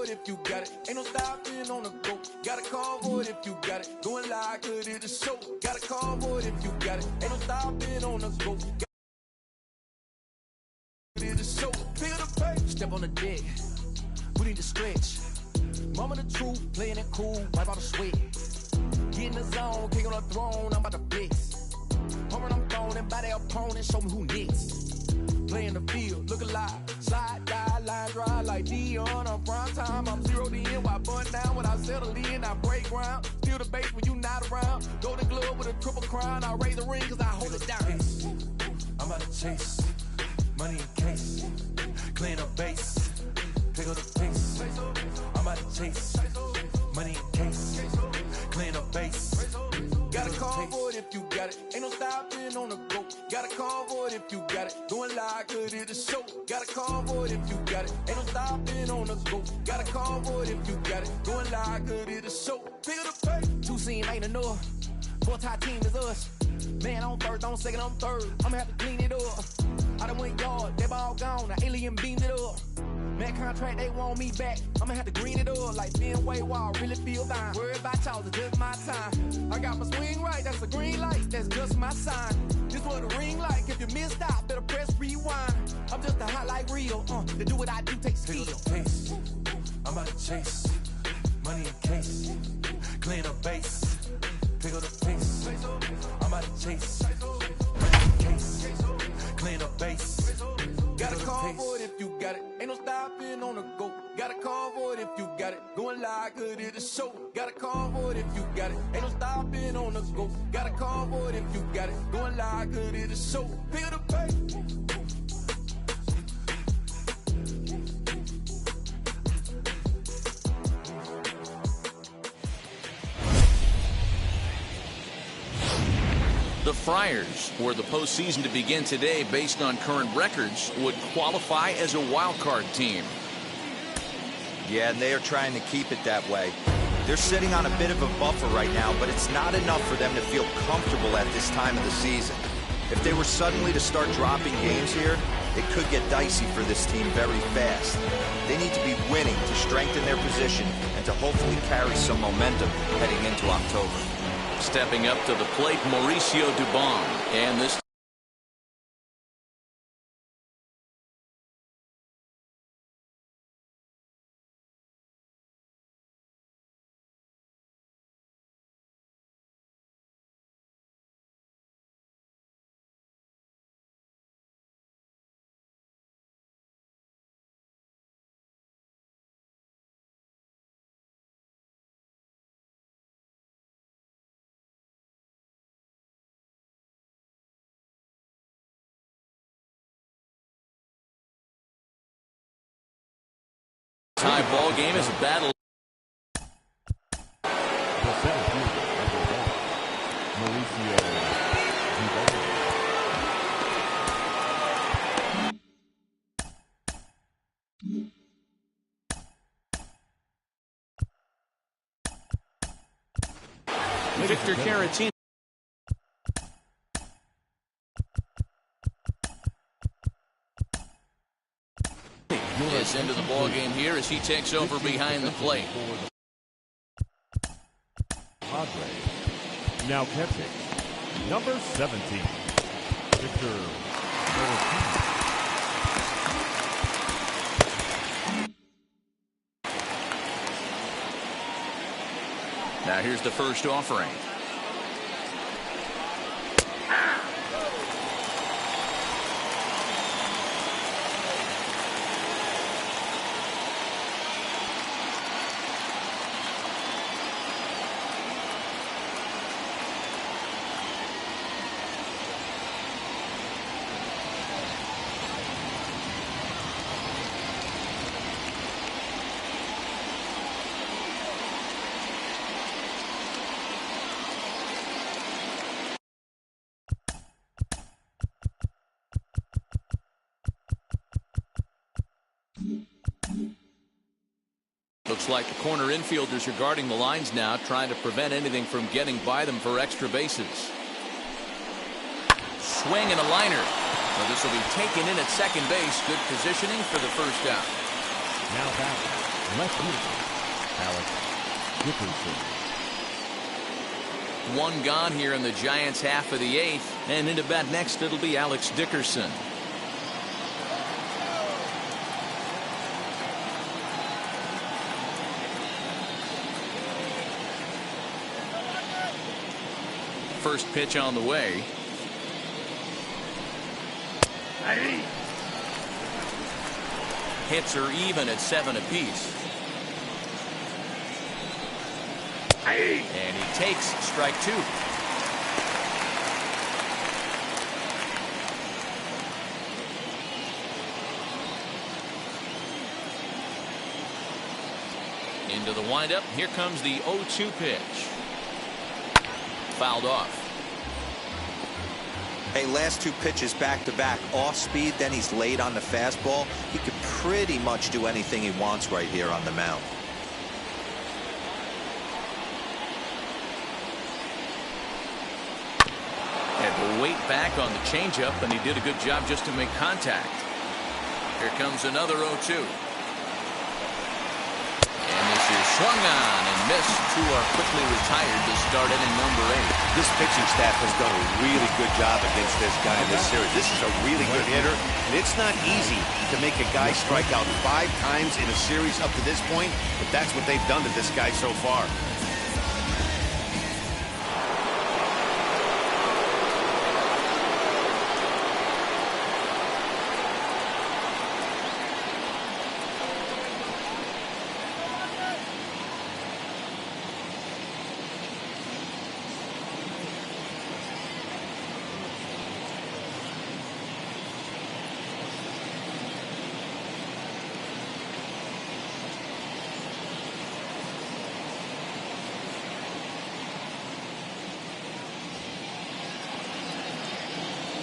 convoy if you got it. Ain't no stopping on the go. Got a convoy if you got it. Going live, good at the show. Got a convoy if you got it. Ain't no stopping on the go. Good at the show. Feel the pain. Step on the deck. We need to stretch. Mama the truth, playing it cool, wipe out the sweat. Get in the zone, king on the throne, I'm about to flex. Home I'm thrown and by their opponent, show me who next. Play in the field, look alive. Slide, die, line drive like Dion on prime time. I'm zeroed in, while bun down when I settle in. I break ground, steal the base when you not around. Golden glove with a triple crown. I raise the ring cause I hold it down. I'm about to chase, money in case. Clean up base, pick up the pace. I'm about to chase, money in case. Clean up base. Got a convoy if you got it. Ain't no stopping on the go. Got a convoy if you got it. Going live, good at the show. Got a convoy if you got it. Ain't no stopping on the go. Got a convoy if you got it. Going live, good at the show. Figure the pay. Two scene ain't enough. Four-tie team is us. Man, I'm third, don't second, I'm third. I'ma have to clean it up. I done went yard, they ball gone. The alien beamed it up. Man, contract, they want me back. I'ma have to green it up like Fenway Wall. Really feel fine. Worry about y'all, it's just my time. I got my swing right, that's a green light. That's just my sign. This what the ring like. If you missed out, better press rewind. I'm just a highlight reel. To do what I do takes skill. Pace. I'm about to chase. Money in case. Clean up base. Pick up the pace. I'm about to chase. Money in case. Clean up base. Got a convoy if you got it. Ain't no stopping on the go. Got a convoy if you got it. Going live, good at the show. Got a convoy if you got it. Ain't no stopping on the go. Got a convoy if you got it. Going live, good at the show. Feel the pain. The Friars, were the postseason to begin today based on current records, would qualify as a wild card team. Yeah, and they are trying to keep it that way. They're sitting on a bit of a buffer right now, but it's not enough for them to feel comfortable at this time of the season. If they were suddenly to start dropping games here, it could get dicey for this team very fast. They need to be winning to strengthen their position and to hopefully carry some momentum heading into October. Stepping up to the plate, Mauricio Dubon. And this tie ball game is a battle. Victor Caratini is into the ball game here as he takes over behind the plate. Now catching, number 17, Victor. Now here's the first offering. Looks like the corner infielders are guarding the lines now, trying to prevent anything from getting by them for extra bases. Swing and a liner. So this will be taken in at second base. Good positioning for the first out. Now back, Left fielder, Alex Dickerson. One gone here in the Giants' half of the eighth, and into bat next it'll be Alex Dickerson. First pitch on the way. Hits are even at 7 apiece. And he takes strike 2. Into the windup. Here comes the 0-2 pitch. Fouled off. Hey, last 2 pitches back to back, off speed, then he's late on the fastball. He could pretty much do anything he wants right here on the mound. Had to wait back on the changeup, and he did a good job just to make contact. Here comes another 0-2. And this is swung on and missed. 2 are quickly retired to start inning number 8. This pitching staff has done a really good job against this guy in this series. This is a really good hitter, and it's not easy to make a guy strike out 5 times in a series up to this point, but that's what they've done to this guy so far.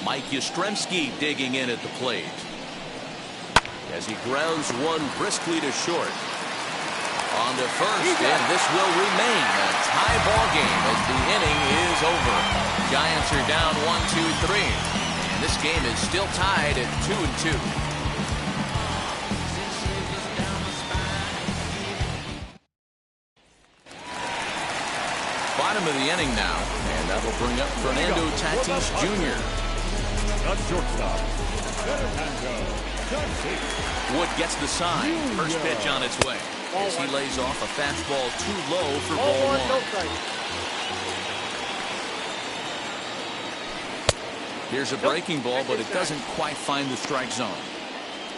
Mike Yastrzemski digging in at the plate as he grounds one briskly to short. On to first, and this will remain a tie ball game as the inning is over. Giants are down 1-2-3, and this game is still tied at 2-2. Bottom of the inning now, and that will bring up Fernando Tatis Jr. The shortstop, Fernando Tatis. Wood gets the sign. First pitch on its way as he lays off a fastball too low for ball 1. Here's a breaking ball, but it doesn't quite find the strike zone.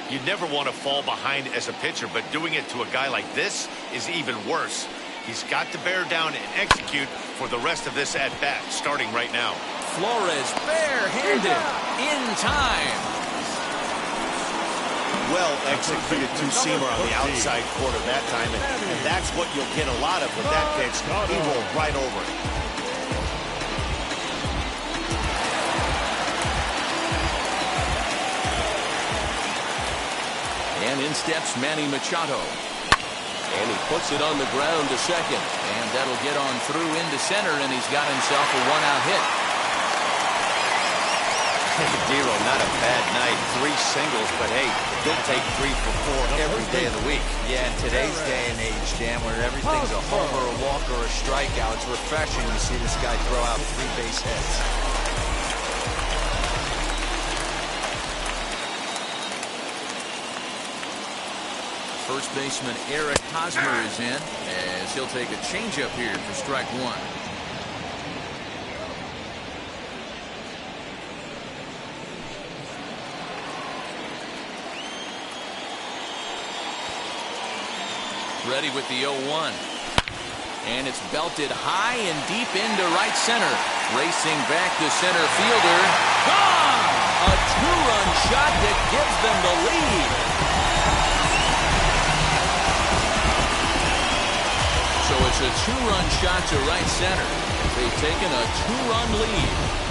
You never want to fall behind as a pitcher, but doing it to a guy like this is even worse. He's got to bear down and execute for the rest of this at-bat, starting right now. Flores barehanded in time. Well executed two-seamer on the outside corner that time, and that's what you'll get a lot of with that pitch. He rolled right over it. And in steps Manny Machado. And he puts it on the ground to second. And that'll get on through into center, and he's got himself a one-out hit. Dero, not a bad night. 3 singles, but hey, he'll take 3 for 4 every day of the week. Yeah, in today's day and age, Dan, where everything's a homer, a walk, or a strikeout, it's refreshing to see this guy throw out 3 base hits. First baseman Eric Hosmer is in as he'll take a changeup here for strike 1. Ready with the 0-1. And it's belted high and deep into right center. Racing back to center fielder. Gone! A 2-run shot that gives them the lead. So it's a 2-run shot to right center. They've taken a 2-run lead.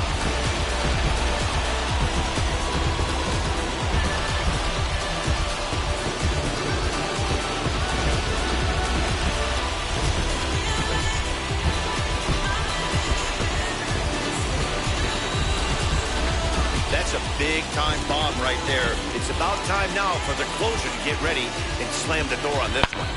Big-time bomb right there. It It's about time now for the closer to get ready and slam the door on this one.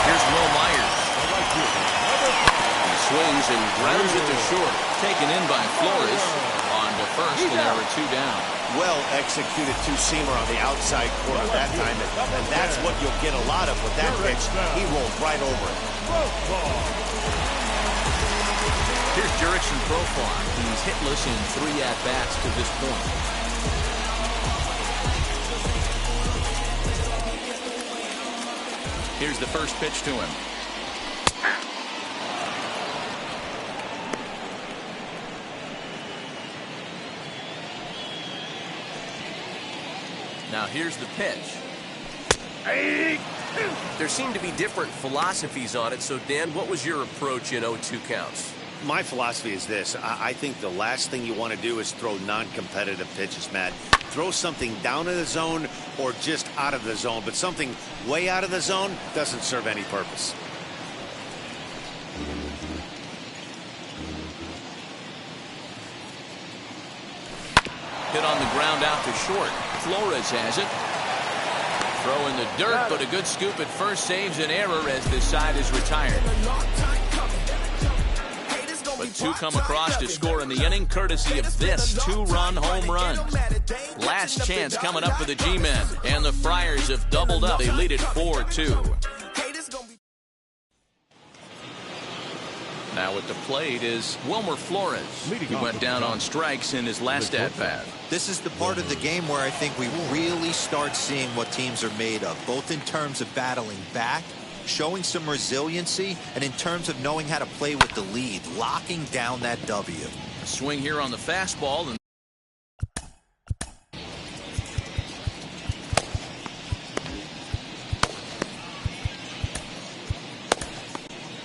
Here's Will Myers. He swings and grounds it to short. Taken in by Flores. On to first, and there are 2 down. Well executed two-seamer on the outside corner that time, and that's what you'll get a lot of with that pitch. He rolled right over it. Here's Jurickson Profar. He's hitless in 3 at-bats to this point. Here's the first pitch to him. Now here's the pitch. There seem to be different philosophies on it. So, Dan, what was your approach in 0-2 counts? My philosophy is this. I think the last thing you want to do is throw non-competitive pitches, Matt. Throw something down in the zone or just out of the zone, but something way out of the zone doesn't serve any purpose. Hit on the ground out to short. Flores has it. Throw in the dirt, but a good scoop at first saves an error as this side is retired. But 2 come across to score in the inning, courtesy of this 2-run home run. Last chance coming up for the G-men, and the Friars have doubled up. They lead it 4-2. Now at the plate is Wilmer Flores. He went down on strikes in his last at-bat. This is the part of the game where I think we really start seeing what teams are made of, both in terms of battling back, showing some resiliency, and in terms of knowing how to play with the lead, locking down that W. A swing here on the fastball. And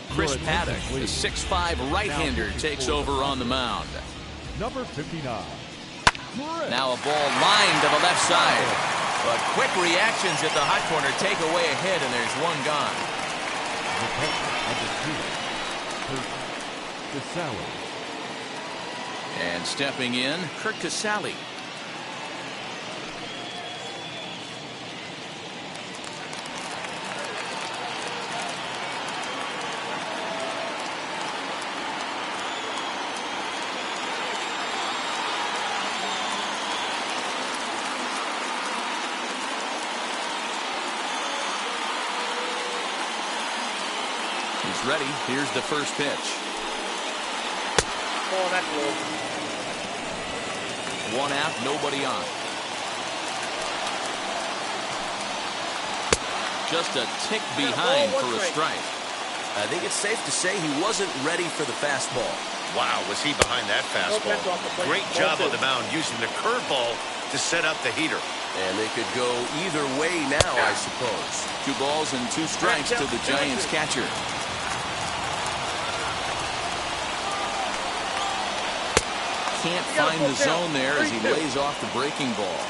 Chris Paddock, the 6'5" right-hander, takes over on the mound. Number 59. Now a ball lined to the left side. But quick reactions at the hot corner take away a hit, and there's 1 gone. And stepping in, Kurt Casale. He's ready. Here's the first pitch. Oh, that's low. 1 out, nobody on. Just a tick behind for a strike. I think it's safe to say he wasn't ready for the fastball. Wow, was he behind that fastball. Great job on the mound using the curveball to set up the heater. And they could go either way now, I suppose. 2 balls and 2 strikes to the Giants catcher. Can't find the zone there as he lays off the breaking ball.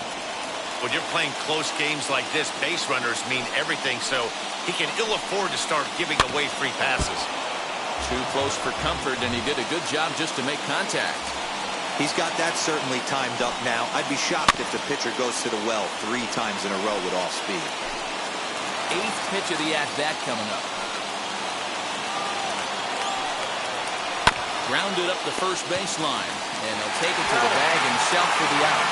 When you're playing close games like this, base runners mean everything, so he can ill afford to start giving away free passes. Too close for comfort, and he did a good job just to make contact. He's got that certainly timed up now. I'd be shocked if the pitcher goes to the well 3 times in a row with off speed. 8th pitch of the at-bat coming up. Grounded up the first baseline, and he'll take it to the bag himself for the out.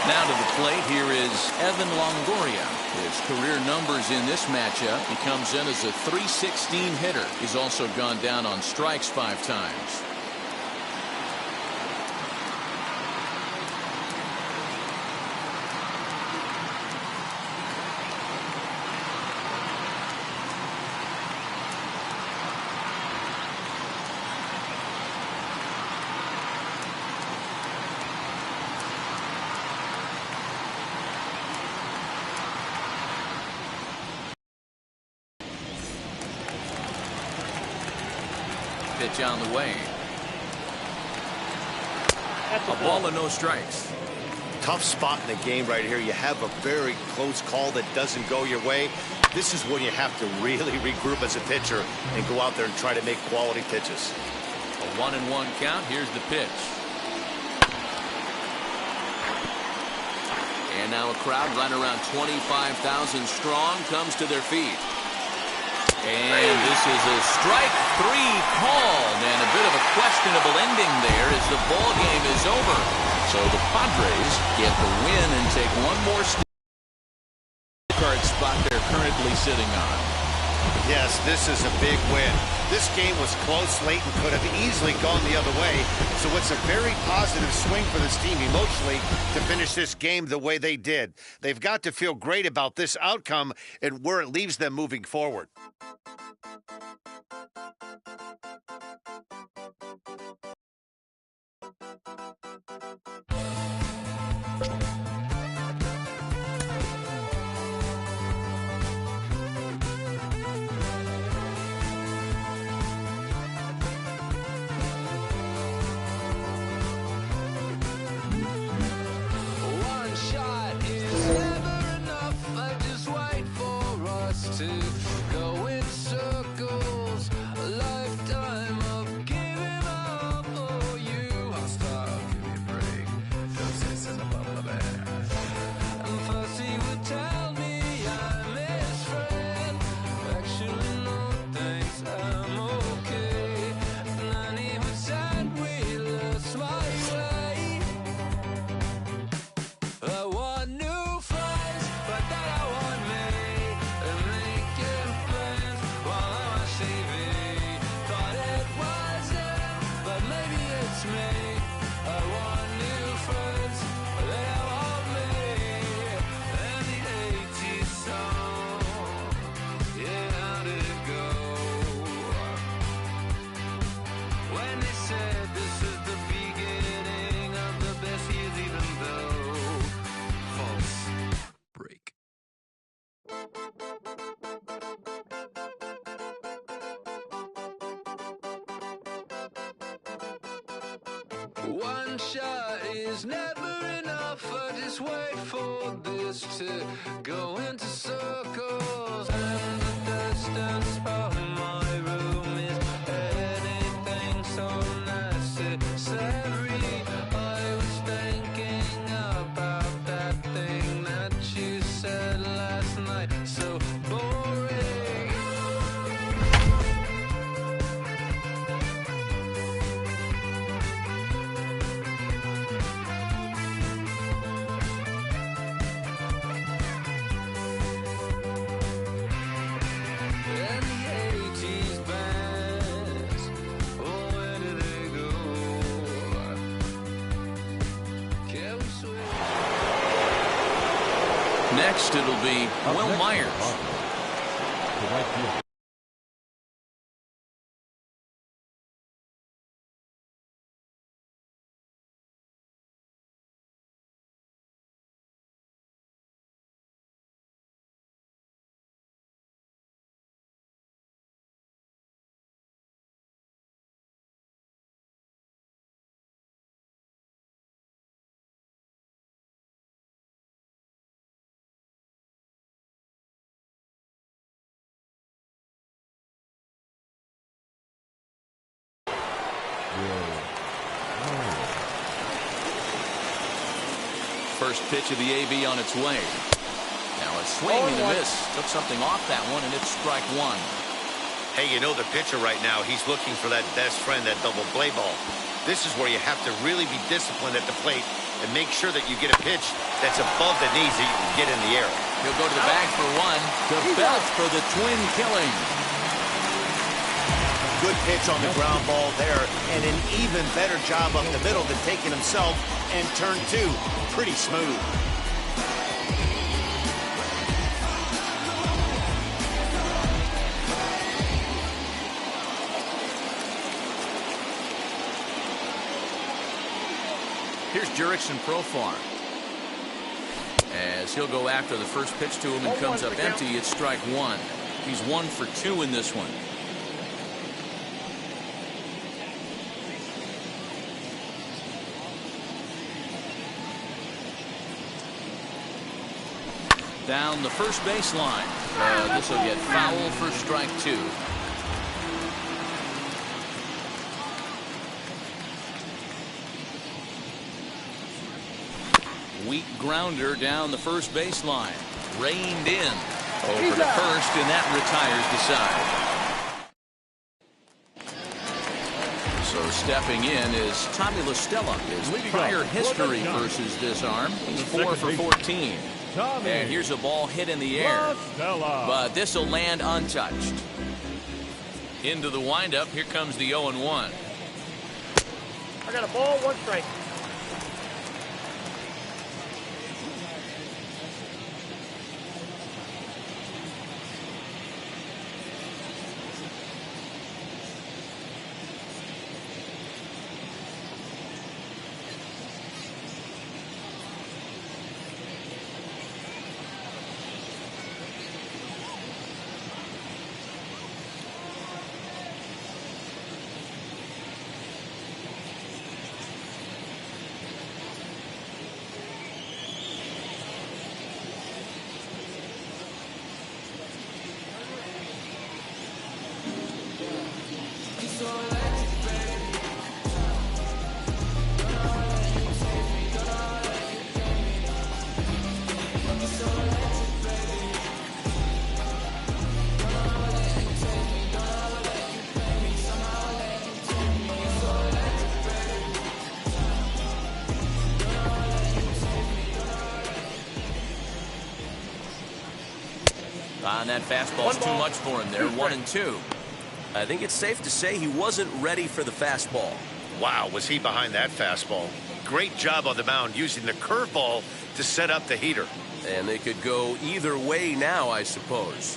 Now to the plate, here is Evan Longoria. His career numbers in this matchup. He comes in as a .316 hitter. He's also gone down on strikes 5 times. Pitch on the way. A ball and no strikes. Tough spot in the game right here. You have a very close call that doesn't go your way. This is when you have to really regroup as a pitcher and go out there and try to make quality pitches. A 1-1 count. Here's the pitch. And now a crowd right around 25,000 strong comes to their feet. And this is a strike 3 called, and a bit of a questionable ending there as the ball game is over. So the Padres get the win and take one more card spot they're currently sitting on. Yes, this is a big win. This game was close late and could have easily gone the other way. So it's a very positive swing for this team emotionally to finish this game the way they did. They've got to feel great about this outcome and where it leaves them moving forward. One shot is never enough. I just wait for this to go into circles. And the distance from my room is anything so necessary. I was thinking about that thing that you said last night. So boring. Next, it'll be Will Myers. First pitch of the AB on its way. Now a swing and a miss. Took something off that one, and it's strike one. Hey, you know the pitcher right now, he's looking for that best friend, that double play ball. This is where you have to really be disciplined at the plate and make sure that you get a pitch that's above the knees that you can get in the air. He'll go to the bag for one. The belt for the twin killing. Good pitch on the ground ball there, and an even better job up the middle than taking himself, and turn two, pretty smooth. Here's Jurickson Profar. As he'll go after the first pitch to him and comes up empty, it's strike one. He's 1 for 2 in this one. down the first baseline. This will get foul for strike 2. Weak grounder down the first baseline. Reined in. Over to first, and that retires the side. So stepping in is Tommy La Stella. His prior history versus this arm. He's 4 for 14. And here's a ball hit in the air. But this will land untouched. Into the windup. Here comes the 0-1. I got a ball, 1 strike. And that fastball's too much for him there. 1-2. I think it's safe to say he wasn't ready for the fastball. Wow, was he behind that fastball. Great job on the mound using the curveball to set up the heater. And they could go either way now, I suppose.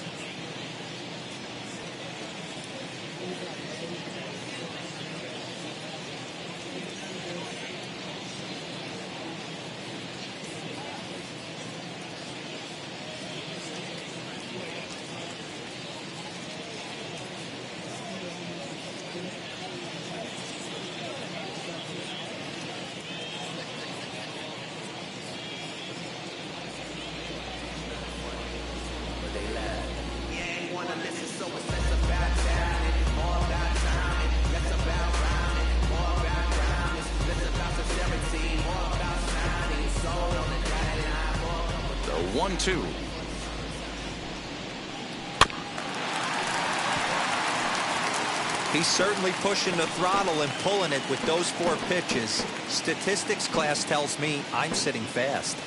The 1-2. He's certainly pushing the throttle and pulling it with those 4 pitches. Statistics class tells me I'm sitting fast.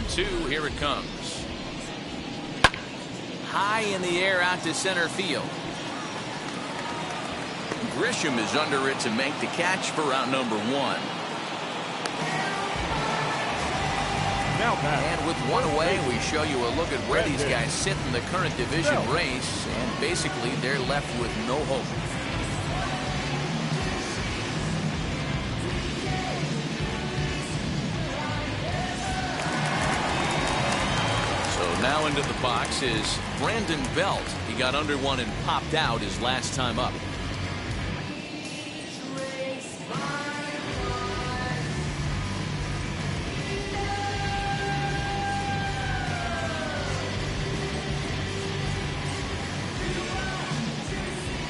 1-2. Here it comes. High in the air out to center field. Grisham is under it to make the catch for out number 1. And with one away, we show you a look at where these guys sit in the current division race, and basically they're left with no hope. So now into the box is Brandon Belt. He got under one and popped out his last time up.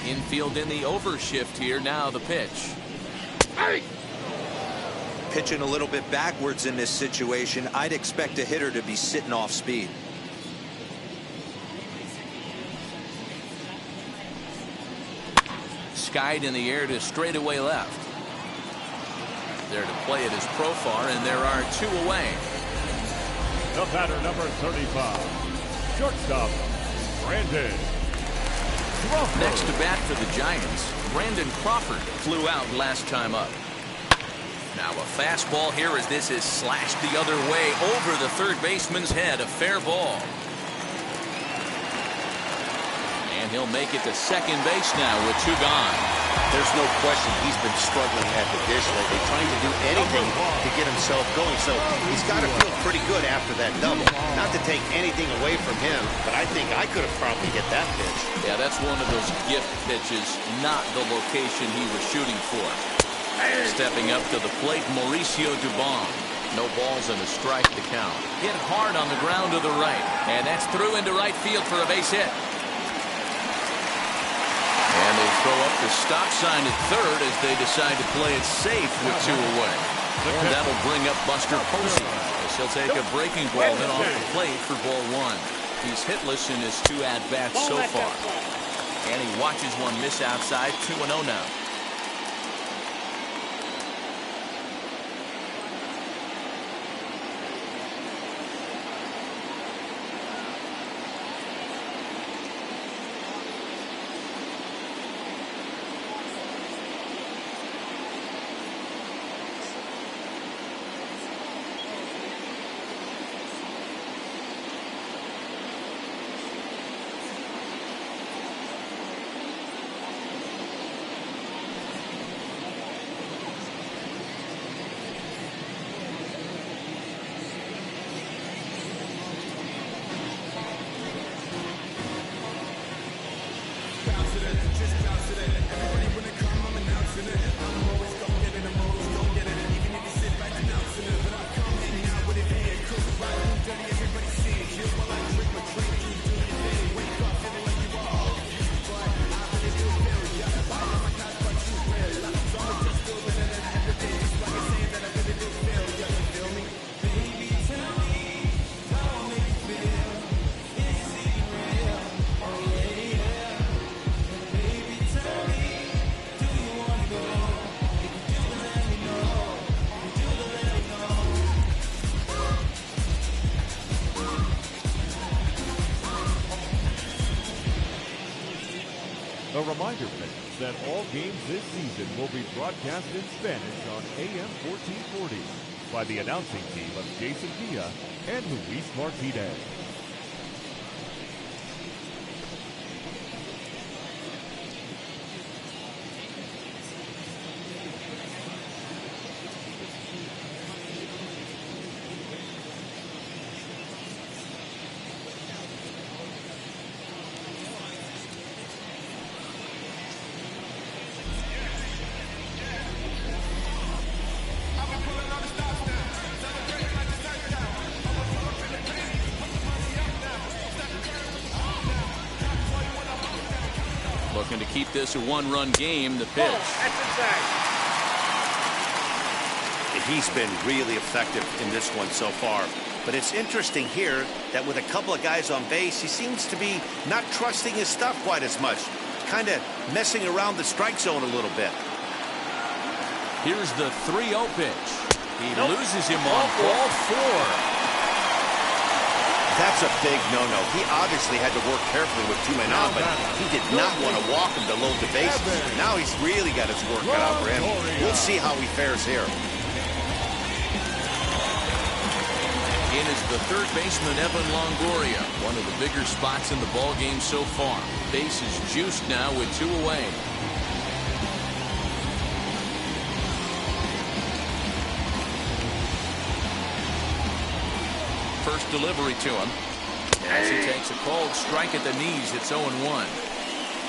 Infield in the overshift here. Now the pitch. Pitching a little bit backwards in this situation. I'd expect a hitter to be sitting off speed. Skied in the air to straightaway left. There to play it is Profar, and there are 2 away. The batter, number 35, shortstop, Brandon Crawford. Next to bat for the Giants, Brandon Crawford flew out last time up. Now a fastball here as this is slashed the other way over the third baseman's head. A fair ball. And he'll make it to second base now with 2 gone. There's no question he's been struggling at the dish lately, trying to do anything to get himself going. So he's got to feel pretty good after that double. Not to take anything away from him, but I think I could have probably hit that pitch. Yeah, that's one of those gift pitches, not the location he was shooting for. Stepping up to the plate, Mauricio Dubon. No balls and a strike to count. Hit hard on the ground to the right, and that's through into right field for a base hit. And they throw up the stop sign at third as they decide to play it safe with 2 away. And that'll bring up Buster Posey. He'll take a breaking ball hit off the plate for ball 1. He's hitless in his 2 at-bats so far. And he watches one miss outside. 2-0 now. A reminder, fans, that all games this season will be broadcast in Spanish on AM 1440 by the announcing team of Jason Villa and Luis Martinez. Looking to keep this a 1-run game. The pitch. He's been really effective in this one so far. But it's interesting here that with a couple of guys on base, he seems to be not trusting his stuff quite as much. Kind of messing around the strike zone a little bit. Here's the 3-0 pitch. He loses him on ball 4. That's a big no-no. He obviously had to work carefully with 2 men on, but he did not want to walk him to load the bases. Now he's really got his work cut out for him. We'll see how he fares here. In is the third baseman, Evan Longoria. One of the bigger spots in the ball game so far. Base is juiced now with 2 away. First delivery to him. As he takes a cold strike at the knees, it's 0-1.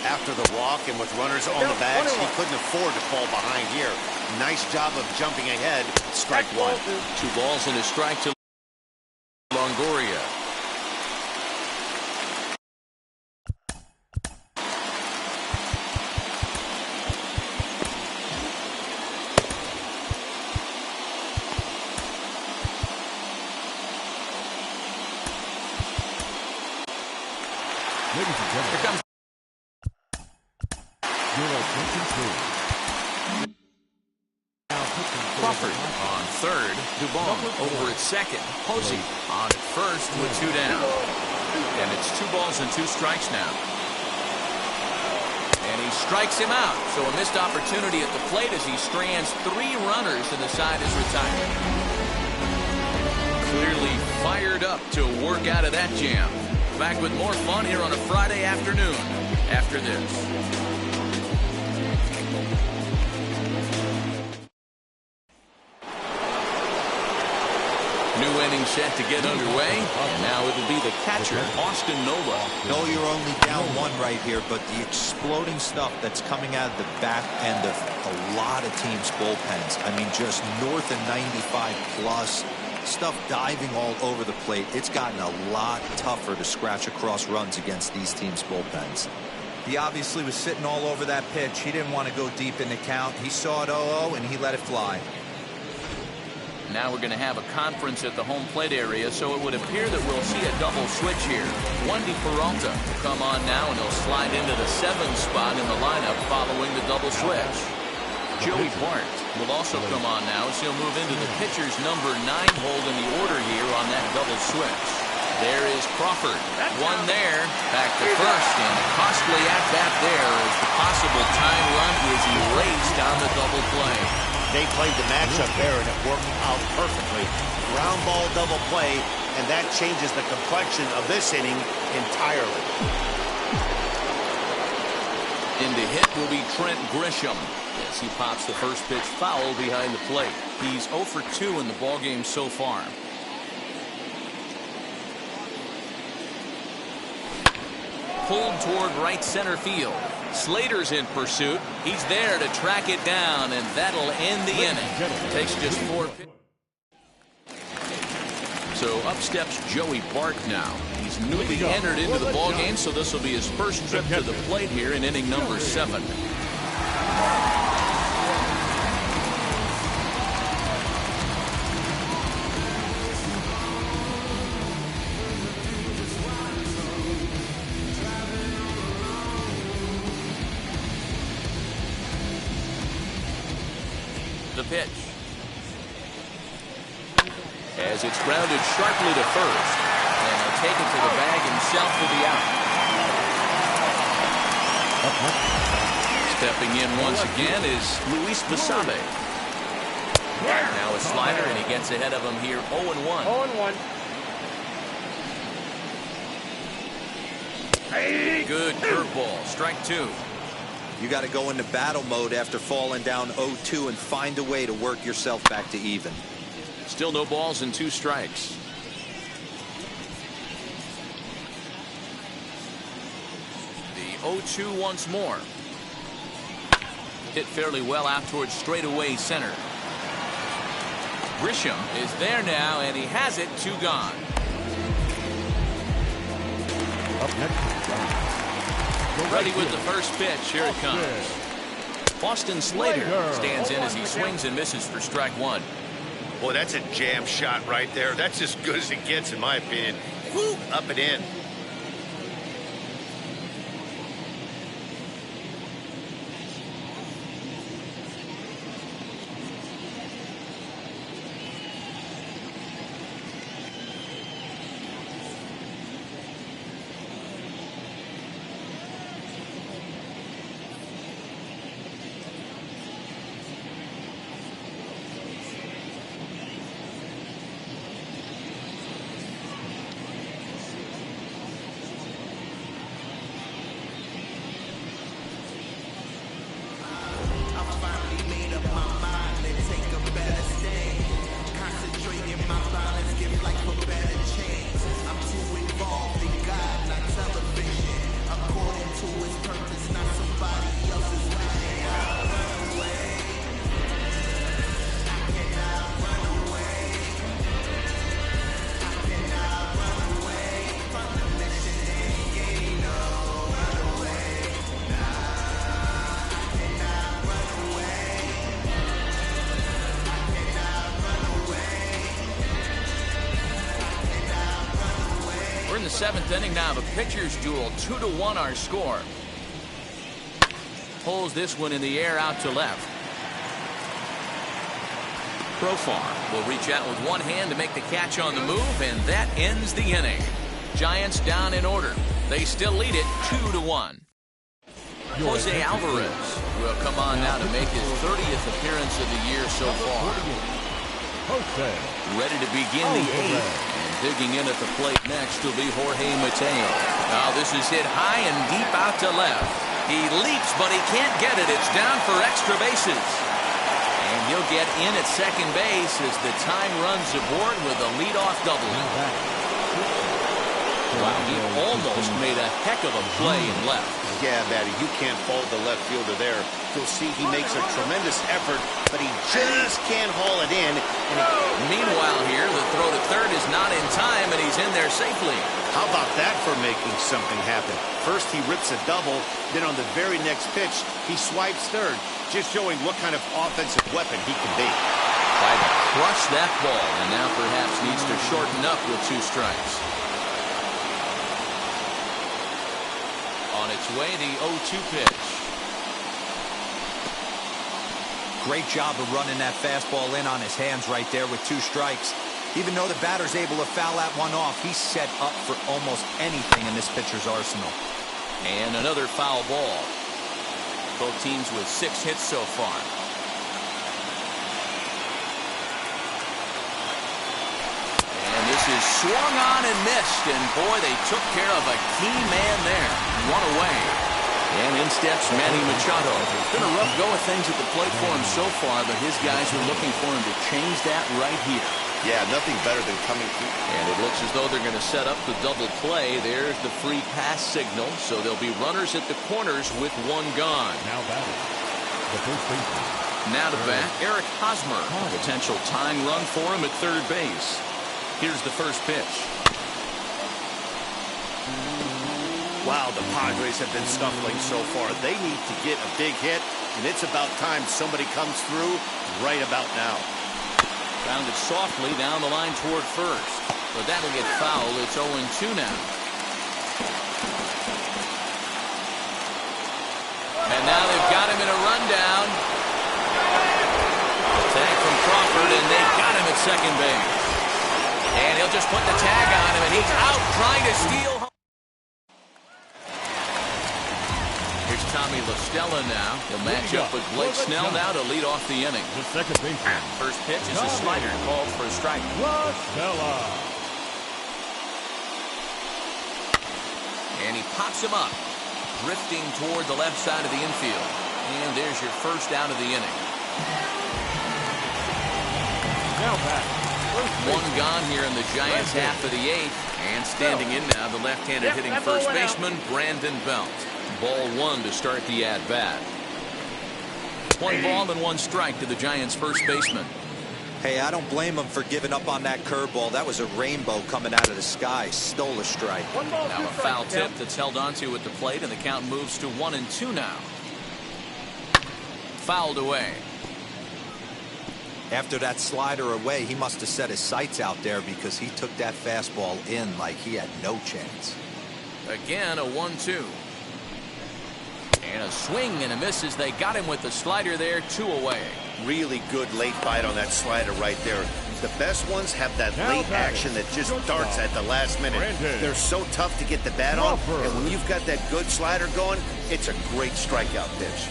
After the walk and with runners on the bags, he couldn't afford to fall behind here. Nice job of jumping ahead. Strike 1. 2 balls and a strike to Longoria. Ladies and gentlemen, Here comes your attention please. Crawford on third. Dubon over at second. Posey on at first with 2 down. And it's 2 balls and 2 strikes now. And he strikes him out. So a missed opportunity at the plate as he strands 3 runners and the side is retired. Clearly fired up to work out of that jam. Back with more fun here on a Friday afternoon after this. New inning set to get underway, and now it'll be the catcher, Austin Nola. No, you're only down 1 right here, but the exploding stuff that's coming out of the back end of a lot of teams' bullpens. I mean, just north of 95 plus. Stuff diving all over the plate. It's gotten a lot tougher to scratch across runs against these teams' bullpens. He obviously was sitting all over that pitch. He didn't want to go deep in the count. He saw it 0-0 and he let it fly. Now we're going to have a conference at the home plate area, so it would appear that we'll see a double switch here. Wendy Peralta will come on now, and he'll slide into the 7th spot in the lineup following the double switch. Joey Bart will also come on now as he'll move into the pitcher's number 9 hold in the order here on that double switch. There is Crawford. 1 there. Back to first, and a costly at-bat there as the possible tying run is erased on the double play. They played the matchup there, and it worked out perfectly. Ground ball double play, and that changes the complexion of this inning entirely. In the hit will be Trent Grisham as he pops the first pitch foul behind the plate. He's 0 for 2 in the ballgame so far. Pulled toward right center field. Slater's in pursuit. He's there to track it down, and that'll end the inning. Takes just 4 pitches. So up steps Joey Bart now. He's newly entered into the ballgame, so this will be his first trip to the plate here in inning number 7. The pitch. As it's grounded sharply to first. And he'll take it to the bag himself for the out. Stepping in once again is Luis Basabe. Now a slider, and he gets ahead of him here 0-1. 0-1. Good curveball. Strike 2. You got to go into battle mode after falling down 0-2 and find a way to work yourself back to even. Still no balls and 2 strikes. The 0-2 once more. Hit fairly well out towards straightaway center. Grisham is there now, and he has it. 2 gone. Up next. Ready with the first pitch. Here it comes. Boston Slater stands in as he swings and misses for strike 1. Boy, that's a jam shot right there. That's as good as it gets, in my opinion. Woo, up and in. 7th inning now. The pitcher's duel, 2-1 our score. Pulls this one in the air out to left. Profar will reach out with one hand to make the catch on the move, and that ends the inning. Giants down in order. They still lead it 2-1. Jose Alvarez will come on now to make his 30th appearance of the year so far. Ready to begin the 8th. And digging in at the plate next will be Jorge Mateo. Now this is hit high and deep out to left. He leaps, but he can't get it. It's down for extra bases. And he'll get in at second base as the time runs aboard with a leadoff double. Wow, he almost made a heck of a play in left. Yeah, Matty, you can't fault the left fielder there. You'll see he makes a tremendous effort, but he just can't haul it in. Meanwhile here, the throw to third is not in time, and he's in there safely. How about that for making something happen? First he rips a double, then on the very next pitch, he swipes third, just showing what kind of offensive weapon he can be. Tried to crush that ball, and now perhaps needs to shorten up with 2 strikes. On its way, the 0-2 pitch. Great job of running that fastball in on his hands right there with 2 strikes. Even though the batter's able to foul that one off, he's set up for almost anything in this pitcher's arsenal. And another foul ball. Both teams with 6 hits so far. And this is swung on and missed. And boy, they took care of a key man there. 1 away. And in steps Manny Machado. It's been a rough go of things at the plate for him so far, but his guys are looking for him to change that right here. Yeah, nothing better than coming through. And it looks as though they're going to set up the double play. There's the free pass signal. So there'll be runners at the corners with 1 gone. Now batting, the first baseman. Now to bat, Eric Hosmer. Potential tying run for him at third base. Here's the first pitch. Wow, the Padres have been scuffling so far. They need to get a big hit, and it's about time somebody comes through right about now. Grounded softly down the line toward first. But that'll get fouled. It's 0-2 now. And now they've got him in a rundown. Tag from Crawford, and they got him at second base. And he'll just put the tag on him, and he's out trying to steal home. Here's Tommy La Stella now. He'll match up with Blake Snell now to lead off the inning. The second baseman. First pitch is a slider called for a strike. La Stella. And he pops him up, drifting toward the left side of the infield. And there's your first out of the inning. Now back. 1 gone here in the Giants' half of the 8th. And standing in now, the left-handed hitting first baseman, Brandon Belt. Ball 1 to start the at-bat. 1 ball and 1 strike to the Giants' first baseman. Hey, I don't blame him for giving up on that curveball. That was a rainbow coming out of the sky. Stole a strike. Now a foul tip that's held onto at the plate, and the count moves to 1-2 now. Fouled away. After that slider away, he must have set his sights out there because he took that fastball in like he had no chance. Again, a 1-2. And a swing and a miss as they got him with the slider there, 2 away. Really good late bite on that slider right there. The best ones have that late action that just darts at the last minute. They're so tough to get the bat on, and when you've got that good slider going, it's a great strikeout pitch.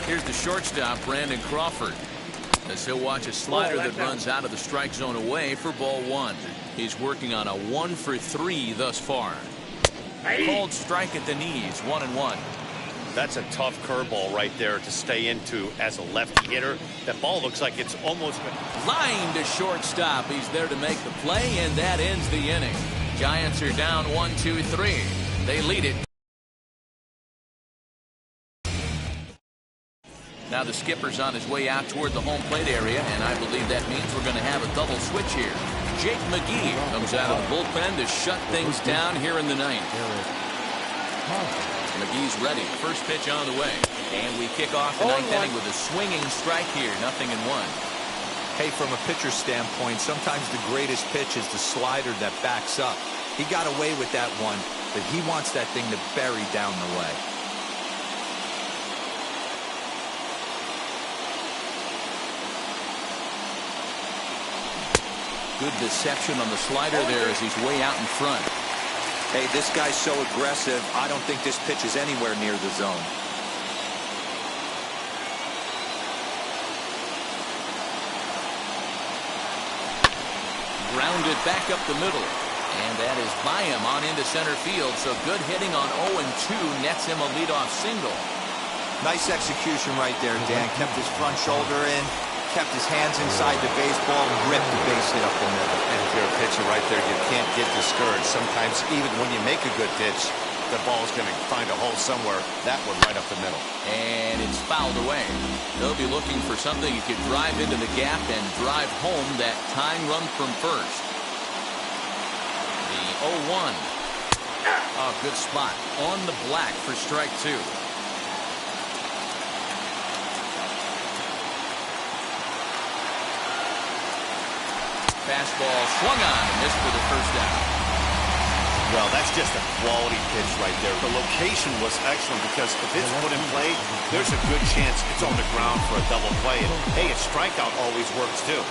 Here's the shortstop, Brandon Crawford, as he'll watch a slider that runs out of the strike zone away for ball 1. He's working on a 1-for-3 thus far. Called strike at the knees, 1-1. That's a tough curveball right there to stay into as a lefty hitter. That ball looks like it's almost line to shortstop. He's there to make the play, and that ends the inning. Giants are down 1-2-3. They lead it. Now the skipper's on his way out toward the home plate area, and I believe that means we're going to have a double switch here. Jake McGee comes out of the bullpen to shut things down here in the 9th. McGee's ready. First pitch on the way. And we kick off the 9th inning with a swinging strike here. 0-1. Hey, from a pitcher's standpoint, sometimes the greatest pitch is the slider that backs up. He got away with that one, but he wants that thing to bury down the way. Good deception on the slider there as he's way out in front. Hey, this guy's so aggressive, I don't think this pitch is anywhere near the zone. Grounded back up the middle. And that is by him on into center field. So good hitting on 0-2 nets him a leadoff single. Nice execution right there, Dan. Kept his front shoulder in, kept his hands inside the baseball, and ripped the base hit up the middle. And if you're a pitcher right there, you can't get discouraged. Sometimes even when you make a good pitch, the ball's going to find a hole somewhere. That one right up the middle. And it's fouled away. They'll be looking for something he could drive into the gap and drive home that tying run from first. The 0-1. Oh, good spot. On the black for strike two. Fastball swung on and missed for the first down. Well, that's just a quality pitch right there. The location was excellent because if it's put in play, there's a good chance it's on the ground for a double play. And, hey, a strikeout always works, too.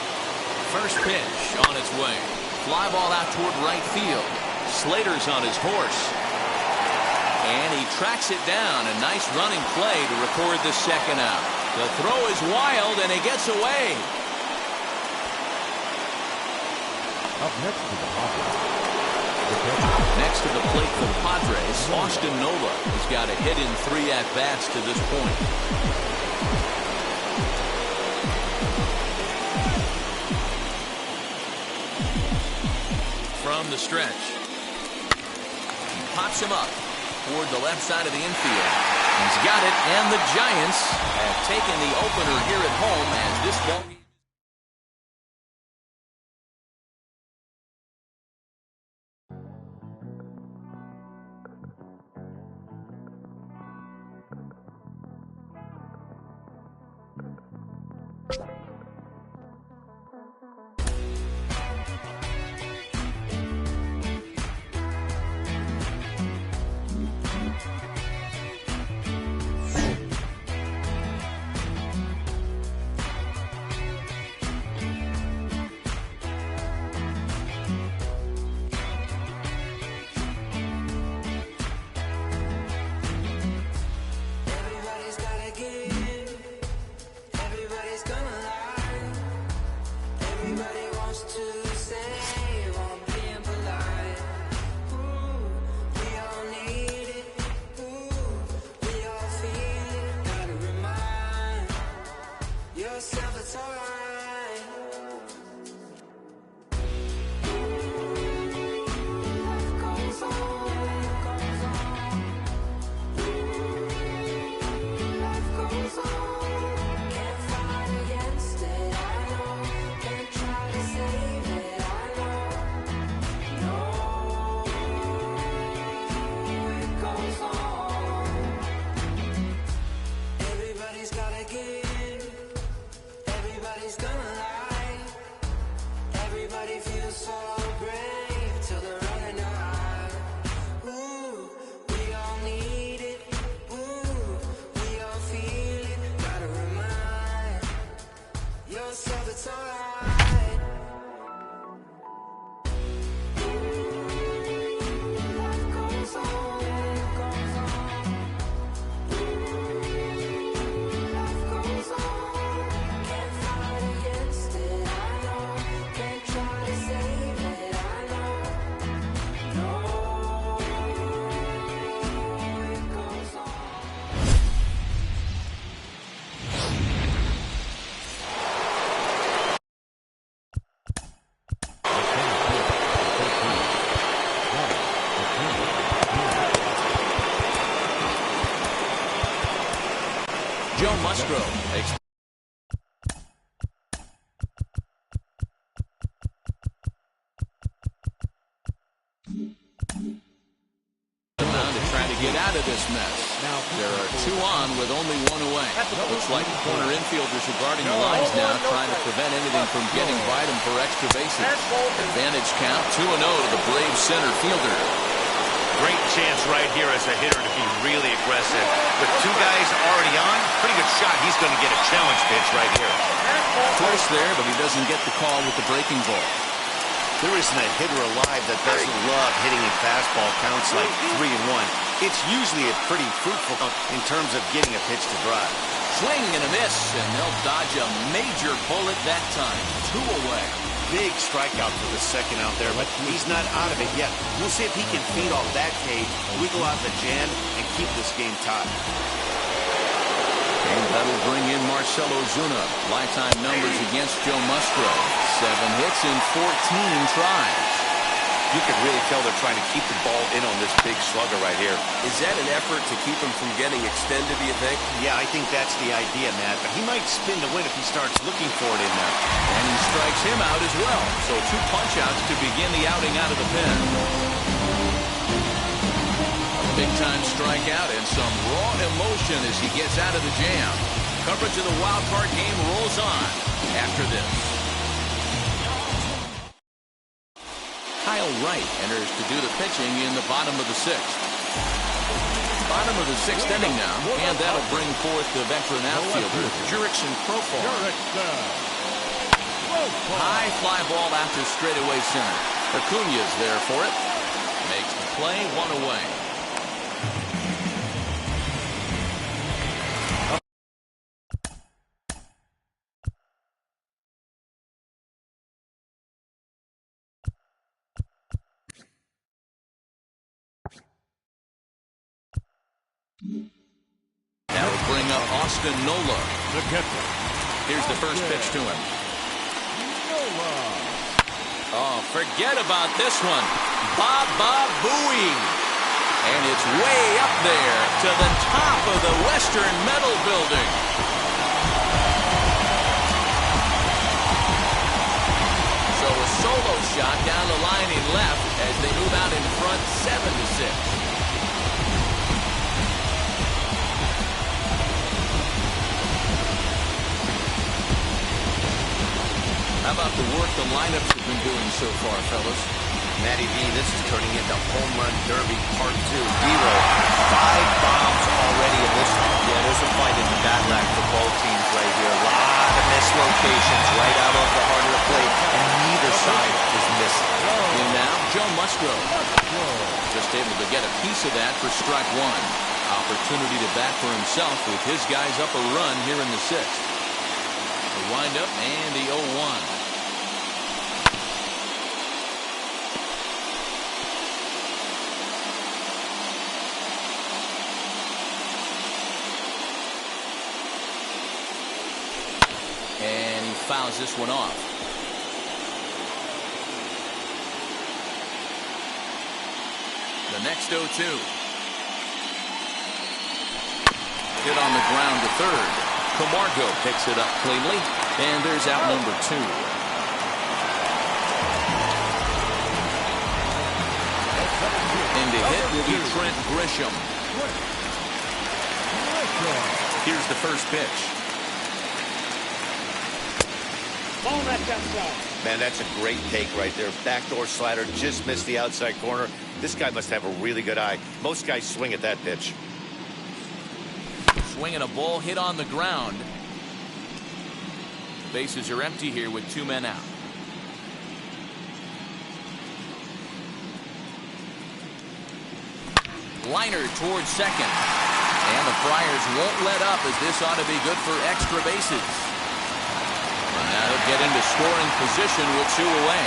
First pitch on its way. Fly ball out toward right field. Slater's on his horse. And he tracks it down. A nice running play to record the second out. The throw is wild, and he gets away. Up next to the Padres. Next to the plate for the Padres, Austin Nola has got a hit in 3 at-bats to this point. From the stretch. He pops him up toward the left side of the infield. He's got it, and the Giants have taken the opener here at home as this ball game. Joe Musgrove takes the mound to try to get get out of this mess. There are 2 on with only 1 away. Looks like corner infielders are guarding the lines now, trying to prevent anything from getting by them for extra bases. Advantage count 2-0 to the Braves center fielder. Great chance right here as a hitter to be really aggressive. With 2 guys already on, pretty good shot. He's going to get a challenge pitch right here. Close there, but he doesn't get the call with the breaking ball. There isn't a hitter alive that doesn't love hitting a fastball counts like 3-1. It's usually a pretty fruitful in terms of getting a pitch to drive. Swing and a miss, and they'll dodge a major bullet that time. 2 away. Big strikeout for the second out there, but he's not out of it yet. We'll see if he can feed off that cage, wiggle out the jam, and keep this game tied. And that'll bring in Marcell Ozuna. Lifetime numbers against Joe Musgrove. 7 hits in 14 tries. You can really tell they're trying to keep the ball in on this big slugger right here. Is that an effort to keep him from getting extended, do you think? Yeah, I think that's the idea, Matt. But he might spin the win if he starts looking for it in there. And he strikes him out as well. So 2 punch-outs to begin the outing out of the pen. A big-time strikeout and some raw emotion as he gets out of the jam. Coverage of the wild card game rolls on after this. Kyle Wright enters to do the pitching in the bottom of the 6th. Bottom of the 6th inning now, and that'll bring forth the veteran outfielder, Jurickson Profar. High fly ball after straightaway center. Acuña's there for it. Makes the play, 1 away. Now we'll bring up Austin Nola. Here's the first pitch to him. Oh, forget about this one. Baba Booey. And it's way up there to the top of the Western Metal Building. So a solo shot down the line in left as they move out in front 7-6. How about the work the lineups have been doing so far, fellas? Matty V, this is turning into Home Run Derby Part 2. Zero. 5 bombs already in this one. Yeah, there's a fight in the bat rack for both teams right here. A lot of missed locations right out over the heart of the plate, and neither side is missing. And now, Joe Musgrove. Just able to get a piece of that for strike 1. Opportunity to bat for himself with his guys up a run here in the 6th. The windup and the 0-1. And he fouls this one off. The next 0-2. Hit on the ground to third. Camargo picks it up cleanly, and there's out number 2. And the hit will be Trent Grisham. Here's the first pitch. Man, that's a great take right there. Backdoor slider, just missed the outside corner. This guy must have a really good eye. Most guys swing at that pitch. Swinging a ball hit on the ground. Bases are empty here with 2 men out. Liner towards second. And the Friars won't let up as this ought to be good for extra bases. And now he'll get into scoring position with 2 away.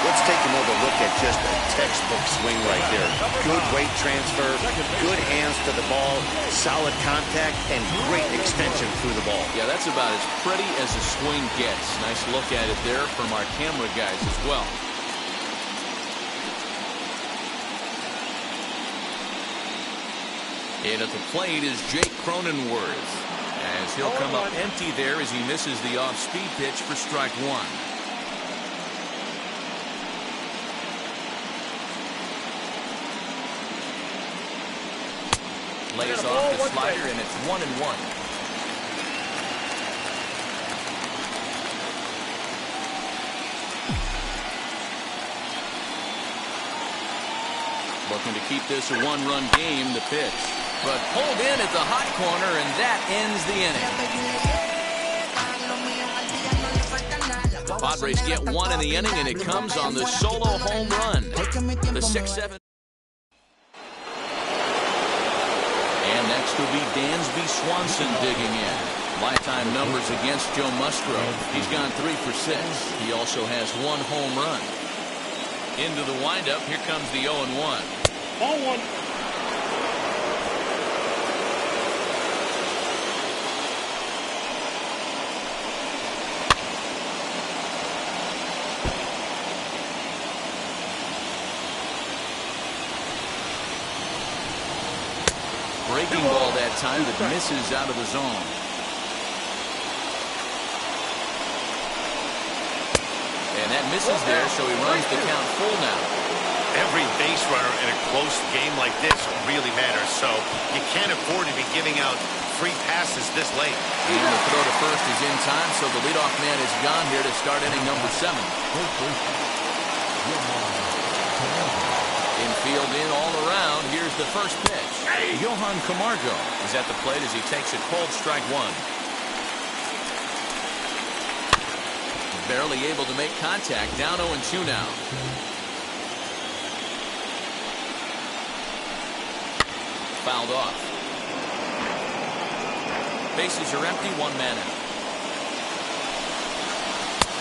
Let's take another look at just a textbook swing right there. Good weight transfer, good hands to the ball, solid contact, and great extension through the ball. Yeah, that's about as pretty as a swing gets. Nice look at it there from our camera guys as well. And at the plate is Jake Cronenworth, as he'll come up empty there as he misses the off-speed pitch for strike 1. slider, and it's 1-1. Looking to keep this a one-run game, the pitch. But pulled in at the hot corner, and that ends the inning. The Padres get one in the inning, and it comes on the solo home run. The 6-7. And next will be Dansby Swanson digging in. Lifetime numbers against Joe Musgrove. He's gone 3 for 6. He also has 1 home run. Into the windup, here comes the 0-1. Ball 1. Breaking ball that time that misses out of the zone. And that misses there, so he runs the count full now. Every base runner in a close game like this really matters, so you can't afford to be giving out free passes this late. And the throw to first is in time, so the leadoff man is gone here to start inning number 7. Infield in all around. Here's the first pitch. Johan Camargo is at the plate as he takes a cold strike 1. Barely able to make contact. Down 0-2 now. Fouled off. Bases are empty. 1 man out.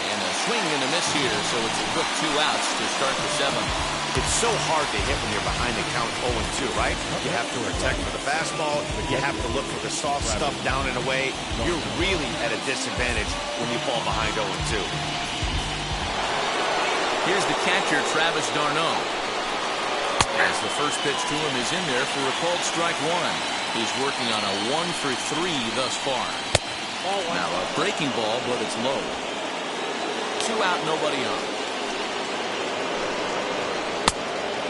And a swing and a miss here, so it's a quick 2 outs to start the 7th. It's so hard to hit when you're behind the count 0-2, right? You have to protect for the fastball. You have to look for the soft stuff down and away. You're really at a disadvantage when you fall behind 0-2. Here's the catcher, Travis d'Arnaud. As the first pitch to him is in there for a cold strike 1. He's working on a 1 for 3 thus far. Now a breaking ball, but it's low. 2 out, nobody on.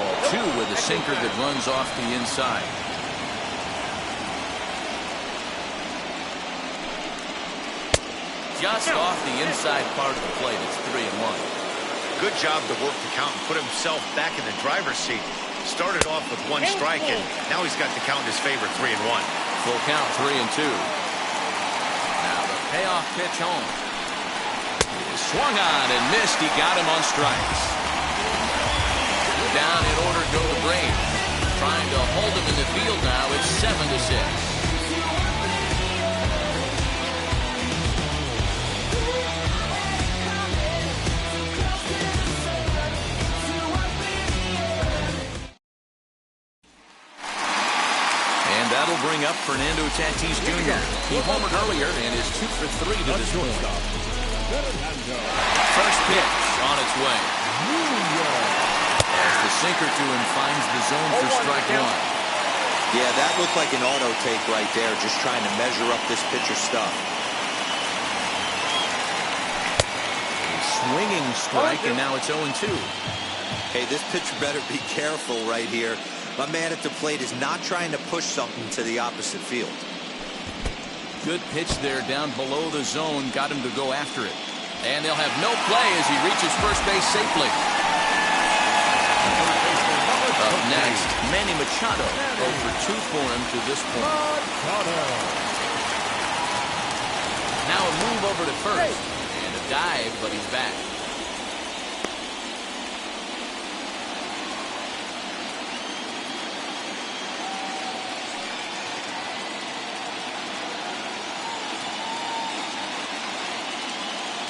Ball 2 with a sinker that runs off the inside. Just off the inside part of the plate. It's 3-1. Good job to work the count and put himself back in the driver's seat. Started off with 1 strike, and now he's got the count in his favor, 3-1. Full count, 3-2. Now the payoff pitch home. He swung on and missed. He got him on strikes. Down in order go the Braves. Trying to hold him in the field now. It's 7-6. And that'll bring up Fernando Tatis Jr. He homered earlier and is 2 for 3 to this point. First pitch on its way. As the sinker to him finds the zone for strike 1. Yeah, that looked like an auto take right there, just trying to measure up this pitcher's stuff. A swinging strike, and now it's 0-2. Hey, this pitcher better be careful right here. My man at the plate is not trying to push something to the opposite field. Good pitch there down below the zone. Got him to go after it. And they'll have no play as he reaches first base safely. Up next, Manny Machado. 0 for 2 for him to this point. Now a move over to first. And a dive, but he's back.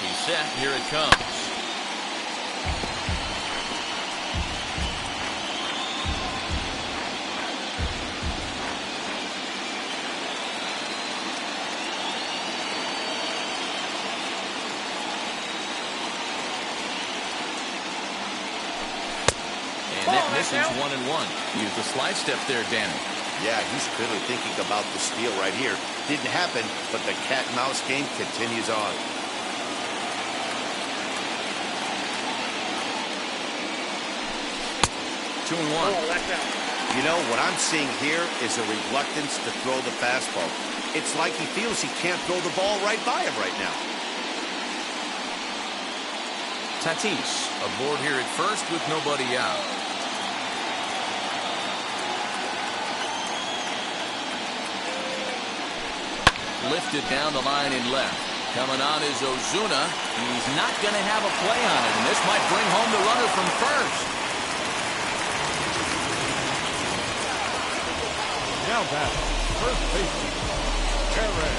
He's set. Here it comes. And that misses 1-1. Use the slide step there, Danny. Yeah, he's clearly thinking about the steal right here. Didn't happen, but the cat and mouse game continues on. Two and 1. You know, what I'm seeing here is a reluctance to throw the fastball. It's like he feels he can't throw the ball right by him right now. Tatis aboard here at first with nobody out. Lifted down the line in left. Coming on is Ozuna. He's not going to have a play on it, and this might bring home the runner from first. Now back, first baseman,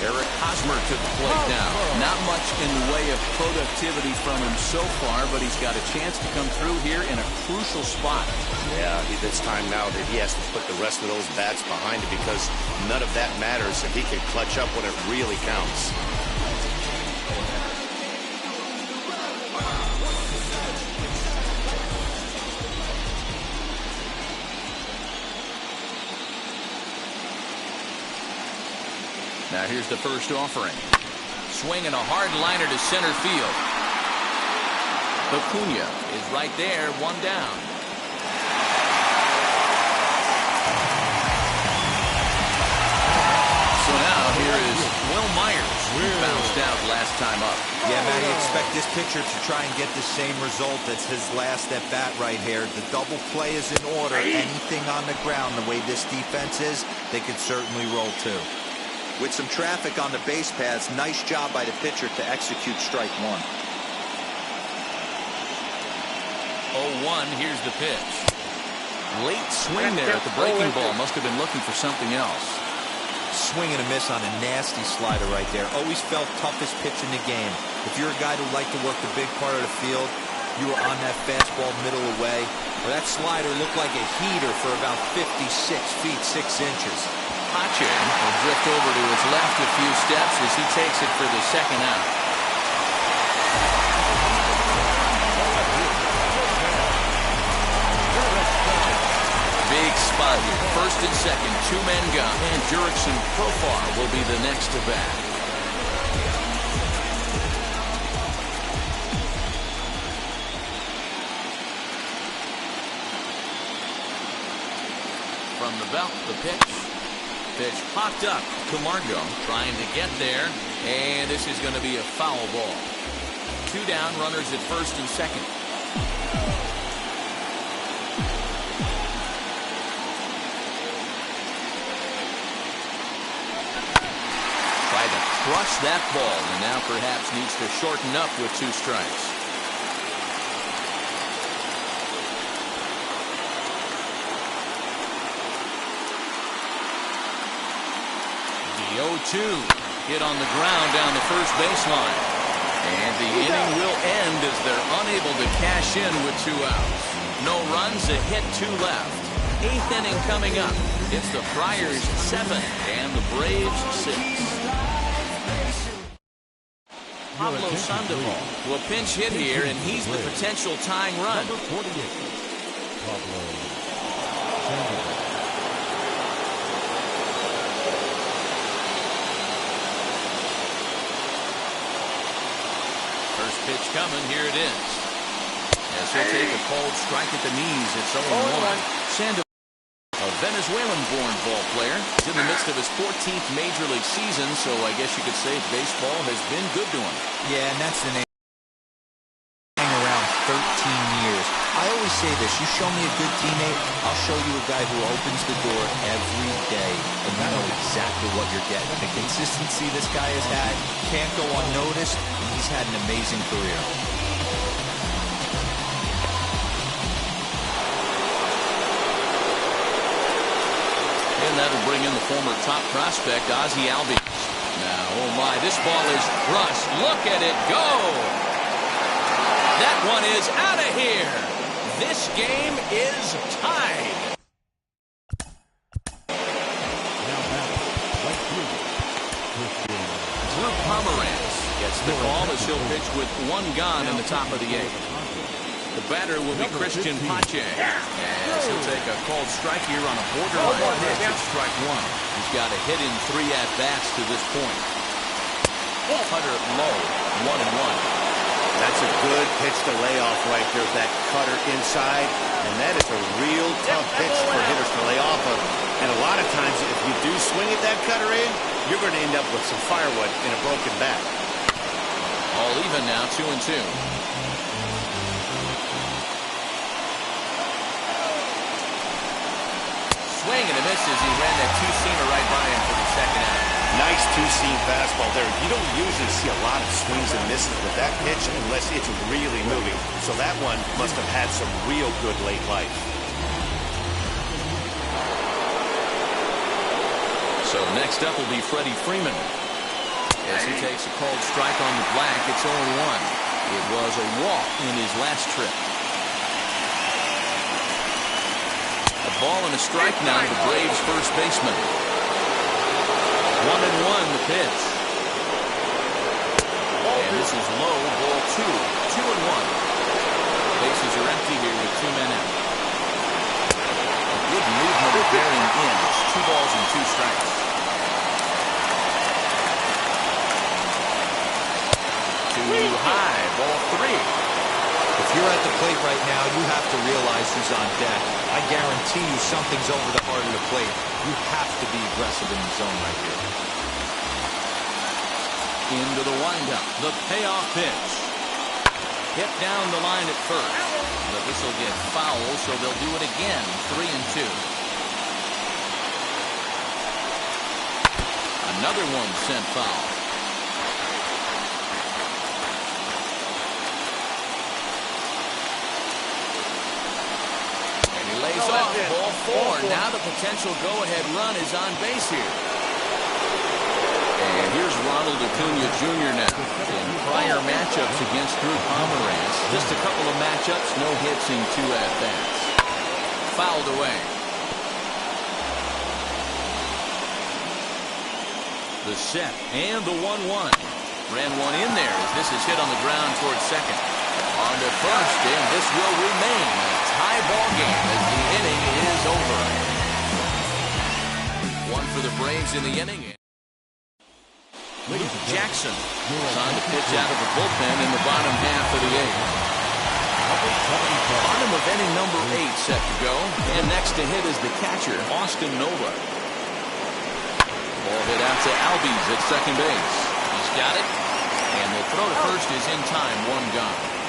Eric Hosmer to the plate now. Not much in the way of productivity from him so far, but he's got a chance to come through here in a crucial spot. Yeah, it's time now that he has to put the rest of those bats behind him, because none of that matters if he can clutch up when it really counts. Now here's the first offering. Swinging a hard liner to center field. Acuna is right there, one down. So now here is Will Myers, who bounced out last time up. Yeah, Matty, expect this pitcher to try and get the same result as his last at bat right here. The double play is in order. Anything on the ground, the way this defense is, they could certainly roll too. With some traffic on the base paths, nice job by the pitcher to execute strike one. 0-1, here's the pitch. Late swing there at the breaking ball. Must have been looking for something else. Swing and a miss on a nasty slider right there. Always felt toughest pitch in the game. If you're a guy who liked to work the big part of the field, you were on that fastball middle away. Well, that slider looked like a heater for about 56 feet 6 inches. Pache will drift over to his left a few steps as he takes it for the second out. Big spot here. First and second, two men gone. And Jurickson Profar will be the next to bat. From the belt, the pitch. Pitch popped up. Camargo trying to get there, and this is going to be a foul ball. Two down, runners at first and second. Try to crush that ball, and now perhaps needs to shorten up with two strikes. The 0-2 hit on the ground down the first baseline. And the inning will end as they're unable to cash in with 2 outs. No runs, a hit, 2 left. 8th inning coming up. It's the Friars 7 and the Braves 6. Pablo Sandoval will pinch hit here, and he's the potential tying run. Number 48, Pablo Sandoval. First pitch coming, here it is. As he'll take a cold strike at the knees, it's 0-1. Sandoval, a Venezuelan-born ball player, is in the midst of his 14th Major League season, so I guess you could say baseball has been good to him. Yeah, and that's the name. Around 13 years. I always say this, you show me a good teammate, I'll show you a guy who opens the door every day, and you know exactly what you're getting. The consistency this guy has had can't go unnoticed, and he's had an amazing career. And that'll bring in the former top prospect, Ozzie Albies. Now, oh my, this ball is crushed. Look at it go! That one is out of here. This game is tied. Drew Pomeranz gets the call as he'll pitch with 1 gone in the top of the 8th. The batter will be Christian Pache. As he'll take a called strike here on a borderline pitch at strike 1. He's got a hit in 3 at-bats to this point. Cutter low, 1-1. That's a good pitch to lay off right there, that cutter inside. And that is a real tough pitch for hitters to lay off of. And a lot of times, if you do swing at that cutter in, you're going to end up with some firewood in a broken bat. All even now, 2-2. Swing and a miss as he ran that two-seamer right by him for the second out. Nice two-seam fastball there. You don't usually see a lot of swings and misses with that pitch unless it's really moving. So that one must have had some real good late life. So next up will be Freddie Freeman. As he takes a called strike on the black, it's 0-1. It was a walk in his last trip. A ball and a strike now to the Braves' first baseman. 1-1 the pitch. And this is low, ball 2. 2-1. Bases are empty here with 2 men out. Good movement of bearing in. It's 2 balls and 2 strikes. Too high, ball 3. If you're at the plate right now, you have to realize who's on deck. I guarantee you something's over the heart of the plate. You have to be aggressive in the zone right here. Into the windup, the payoff pitch. Hit down the line at first. But this will get foul, so they'll do it again. 3-2. Another one sent foul. Lays off, ball 4. Now the potential go-ahead run is on base here. And here's Ronald Acuna Jr. now. In prior matchups against Drew Pomeranz, just a couple of matchups, no hits in 2 at-bats. Fouled away. The set and the 1-1. Ran one in there as this is hit on the ground towards second. On to first, and this will remain a tie ball game as the inning is over. One for the Braves in the inning. Jackson is on to pitch out of the bullpen in the bottom half of the 8th. Bottom of inning number 8 set to go, and next to hit is the catcher, Austin Nova. Ball hit out to Albies at second base. He's got it, and the throw to first is in time, 1 gone.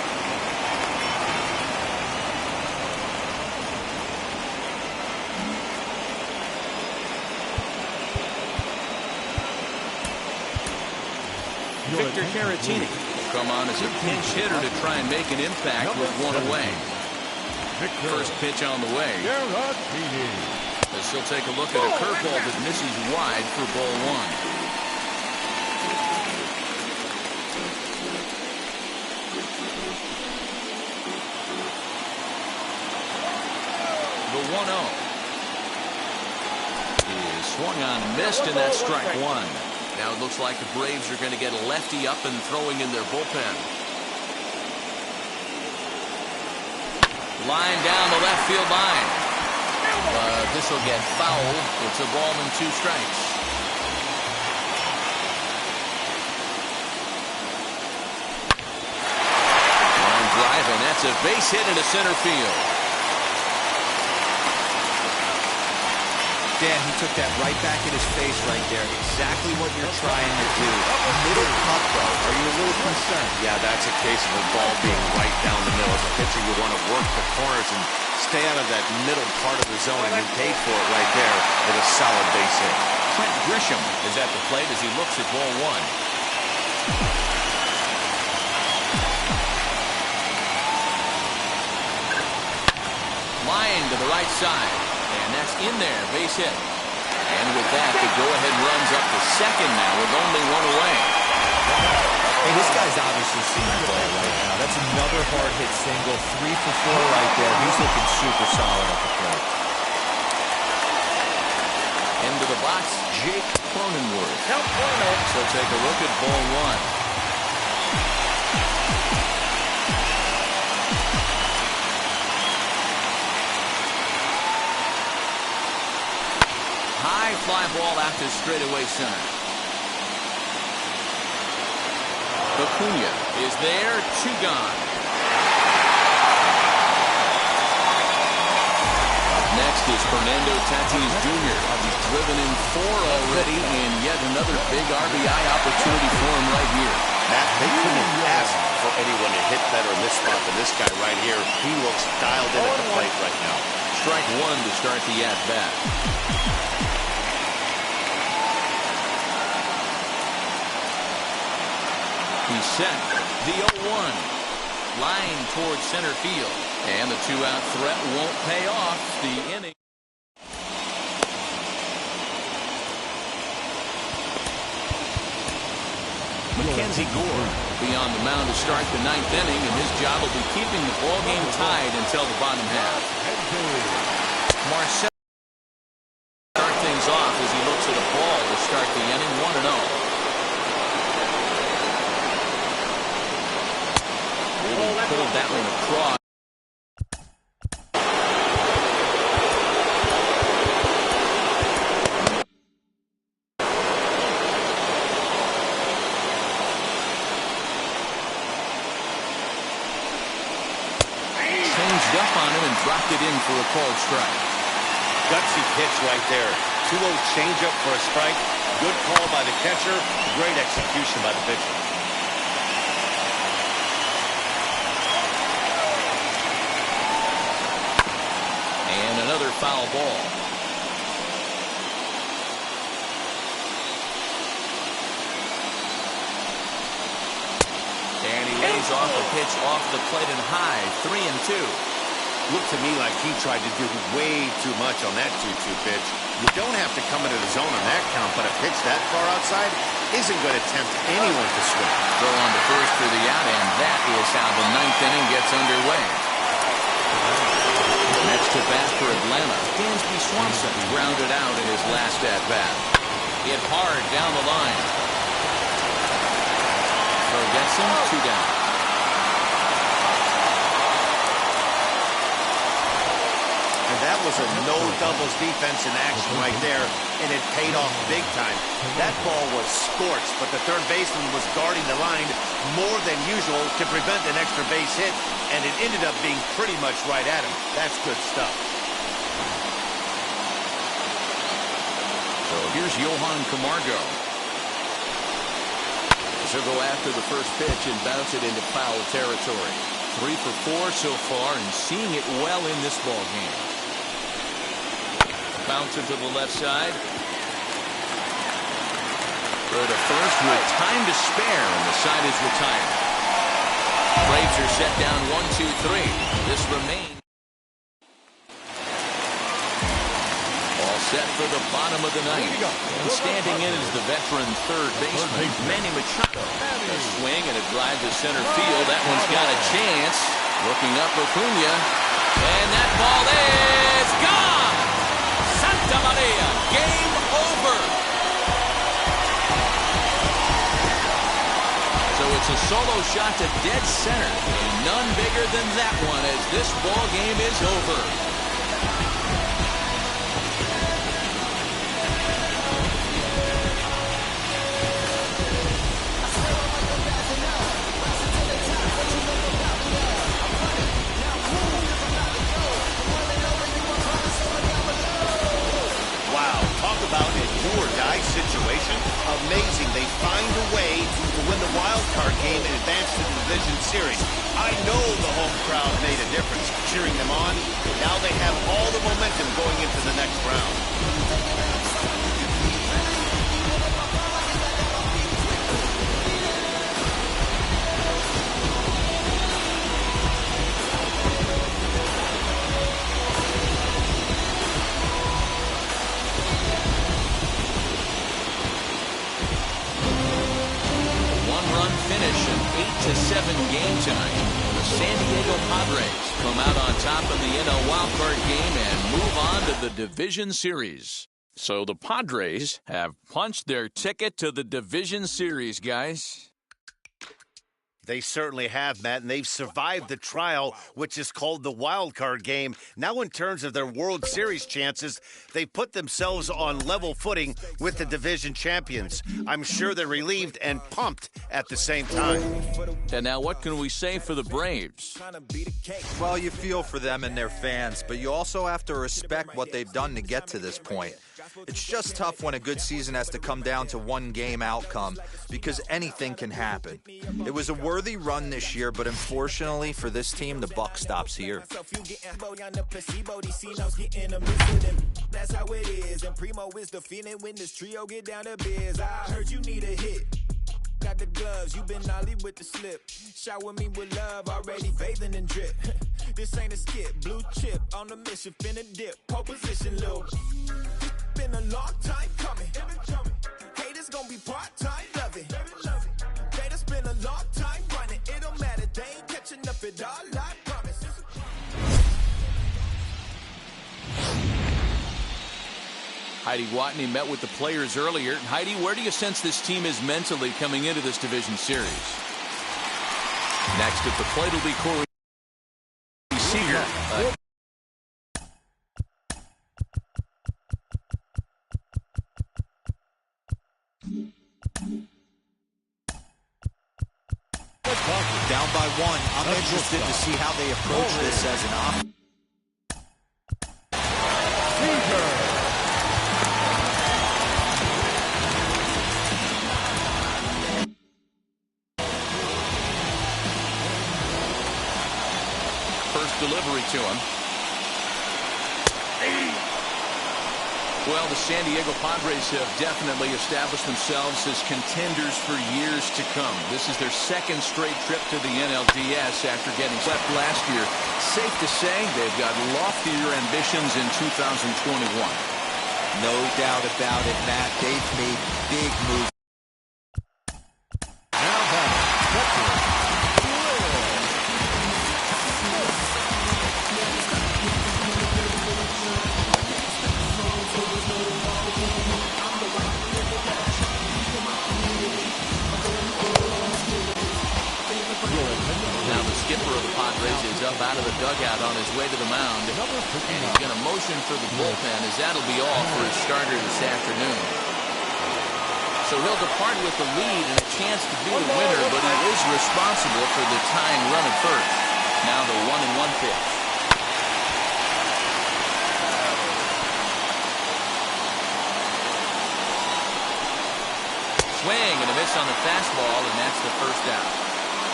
Victor Caratini will come on as a pinch hitter to try and make an impact with 1 away. First pitch on the way. As he'll take a look at a curveball that misses wide for ball 1. The 1-0 is swung on, missed, and that's strike 1. Now it looks like the Braves are going to get a lefty up and throwing in their bullpen. Line down the left field line. This will get fouled. It's a ball and 2 strikes. Line drive, and that's a base hit into center field. Dan, he took that right back in his face right there. Exactly what you're trying to do. Middle cut, though. Are you a little concerned? Yeah, that's a case of the ball being right down the middle. As a pitcher, you want to work the corners and stay out of that middle part of the zone, and you paid for it right there with a solid base hit. Trent Grisham is at the plate as he looks at ball 1. Line to the right side. And that's in there, base hit. And with that, the go-ahead runs up to second now with only 1 away. Hey, this guy's obviously seeing the ball right now. That's another hard-hit single, 3 for 4 right there. He's looking super solid at the plate. Into the box, Jake Cronenworth. So take a look at ball 1. High fly ball out to straightaway center. Acuna is there, 2 gone. Next is Fernando Tatis Jr. He's driven in 4 already, and yet another big RBI opportunity for him right here. Matt, they couldn't ask for anyone to hit better in this spot than this guy right here. He looks dialed in at the plate right now. Strike 1 to start the at-bat. He's set. The 0-1. Line towards center field. And the 2-out threat won't pay off. The inning. Mackenzie Gore will be on the mound to start the 9th inning, and his job will be keeping the ball game tied until the bottom half. Marcel start things off as he looks at a ball to start the inning, 1-0. Really pulled that one across. Changed up on him and dropped it in for a called strike. Gutsy pitch right there. 2-0 changeup for a strike. Good call by the catcher. Great execution by the pitcher. And another foul ball. And he lays off a pitch off the plate and high, 3-2. Looked to me like he tried to do way too much on that 2-2 pitch. You don't have to come into the zone on that count, but a pitch that far outside isn't going to tempt anyone to swing. Throw on to first for the out, and that is how the 9th inning gets underway. Next to bat for Atlanta, Dansby Swanson grounded out in his last at-bat. Hit hard down the line. Throw gets him, 2 down. And that was a no-doubles defense in action right there, and it paid off big time. That ball was scorched, but the third baseman was guarding the line more than usual to prevent an extra base hit, and it ended up being pretty much right at him. That's good stuff. So here's Johan Camargo. He'll go after the first pitch and bounce it into foul territory. 3 for 4 so far, and seeing it well in this ball game. Bounce it to the left side. Throw to first with time to spare, and the side is retired. Braves are set down 1-2-3. This remains. All set for the bottom of the 9th. And standing in is the veteran third baseman, Manny Machado. A swing and a drive to center field. That one's got a chance. Looking up Acuna. And that ball is gone! Santa Maria, game over! So it's a solo shot to dead center. And none bigger than that one as this ball game is over. Situation. Amazing. They find a way to win the wild card game and advance to the division series. I know the home crowd made a difference cheering them on. Now they have all the momentum going into the next round. Finish an 8-7 game tonight. The San Diego Padres come out on top in the NL wildcard game and move on to the division series. So the Padres have punched their ticket to the division series, guys. They certainly have, Matt, and they've survived the trial, which is called the wild card game. Now, in terms of their World Series chances, they put themselves on level footing with the division champions. I'm sure they're relieved and pumped at the same time. And now what can we say for the Braves? Well, you feel for them and their fans, but you also have to respect what they've done to get to this point. It's just tough when a good season has to come down to one game outcome because anything can happen. It was a worthy run this year, but unfortunately for this team, the buck stops here. That's how it is, and Primo is the feeling when this trio get down to biz. I heard you need a hit. Got the gloves, you been ollie with the slip. Shower me with love, already bathing in drip. This ain't a skip, blue chip on the mission, finna dip. Pole position, little. Been a long time coming. Haters gonna be part-time, love it. Haters been a long time running. It don't matter, they ain't catching up at all, I promise. Heidi Watney met with the players earlier. Heidi, where do you sense this team is mentally coming into this division series? Next at the plate will be Corey Seager. Down by one, I'm interested to see how they approach this as an option. First delivery to him. Well, the San Diego Padres have definitely established themselves as contenders for years to come. This is their second straight trip to the NLDS after getting swept last year. Safe to say they've got loftier ambitions in 2021. No doubt about it, Matt. They've made big moves. Skipper of the Padres is up out of the dugout on his way to the mound, and he's going to motion for the bullpen as that'll be all for his starter this afternoon. So he'll depart with the lead and a chance to be the winner, but he is responsible for the tying run at first. Now the 1-1 pitch. Swing and a miss on the fastball, and that's the first out.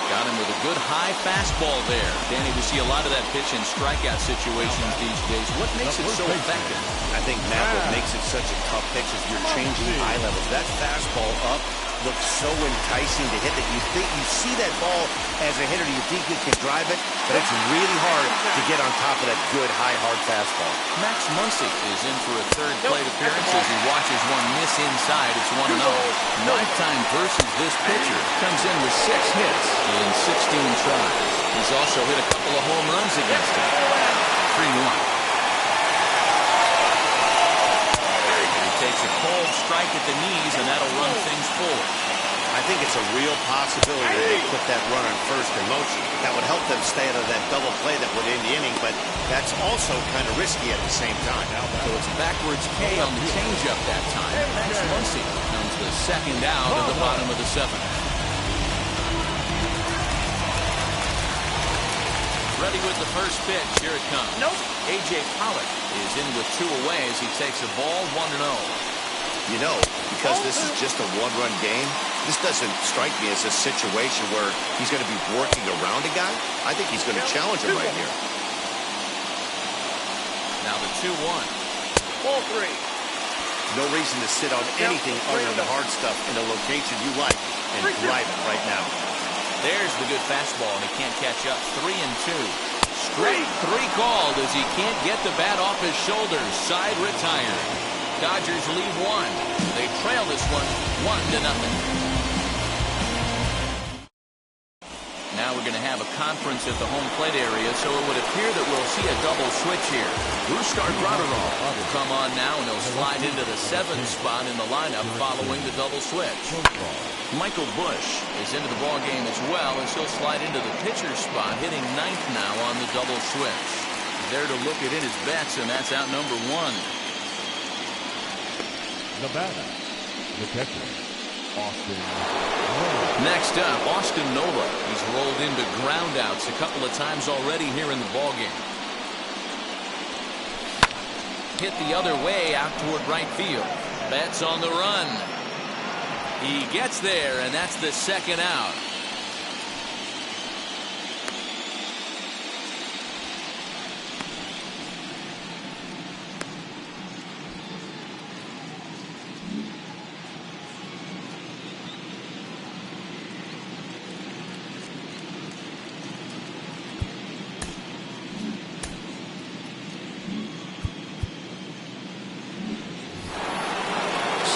Got him with a good high fastball there. Danny, we see a lot of that pitch in strikeout situations these days. What makes it so effective? I think, Matt, what makes it such a tough pitch is you're changing eye levels. That fastball up looks so enticing to hit that you see that ball as a hitter, you think you can drive it, but it's really hard to get on top of that good, high, hard fastball. Max Muncy is in for a third plate appearance as he watches one miss inside. It's 1-0. Lifetime versus this pitcher comes in with 6 hits in 16 tries. He's also hit a couple of home runs against him. 3-1. Takes a cold strike at the knees, and that'll run things forward. I think it's a real possibility that they put that runner in first in motion. That would help them stay out of that double play that would end the inning, but that's also kind of risky at the same time. So it's backwards K on the changeup that time. Max Muncy comes the second out at the bottom of the 7th. Ready with the first pitch. Here it comes. A.J. Pollock is in with 2 away as he takes a ball 1-0. You know, because this is just a one-run game, this doesn't strike me as a situation where he's going to be working around a guy. I think he's going to challenge him right here. Now the 2-1. Ball 3. No reason to sit on anything other than the hard stuff in a location you like and drive it right now. There's the good fastball, and he can't catch up. 3-2. Straight 3 called as he can't get the bat off his shoulders. Side retired. Dodgers lead 1. They trail this one 1-0. Now now we're going to have a conference at the home plate area, so it would appear that we'll see a double switch here. Brusdar Graterol will come on now, and he'll slide into the 7th spot in the lineup following the double switch. Michael Busch is into the ballgame as well, as he'll slide into the pitcher spot, hitting 9th now on the double switch. There to look at in his bets, and that's out number 1. Nevada, the catcher, Austin. Next up, Austin Nola. He's rolled into groundouts a couple of times already here in the ballgame. Hit the other way out toward right field. Betts on the run. He gets there, and that's the 2nd out.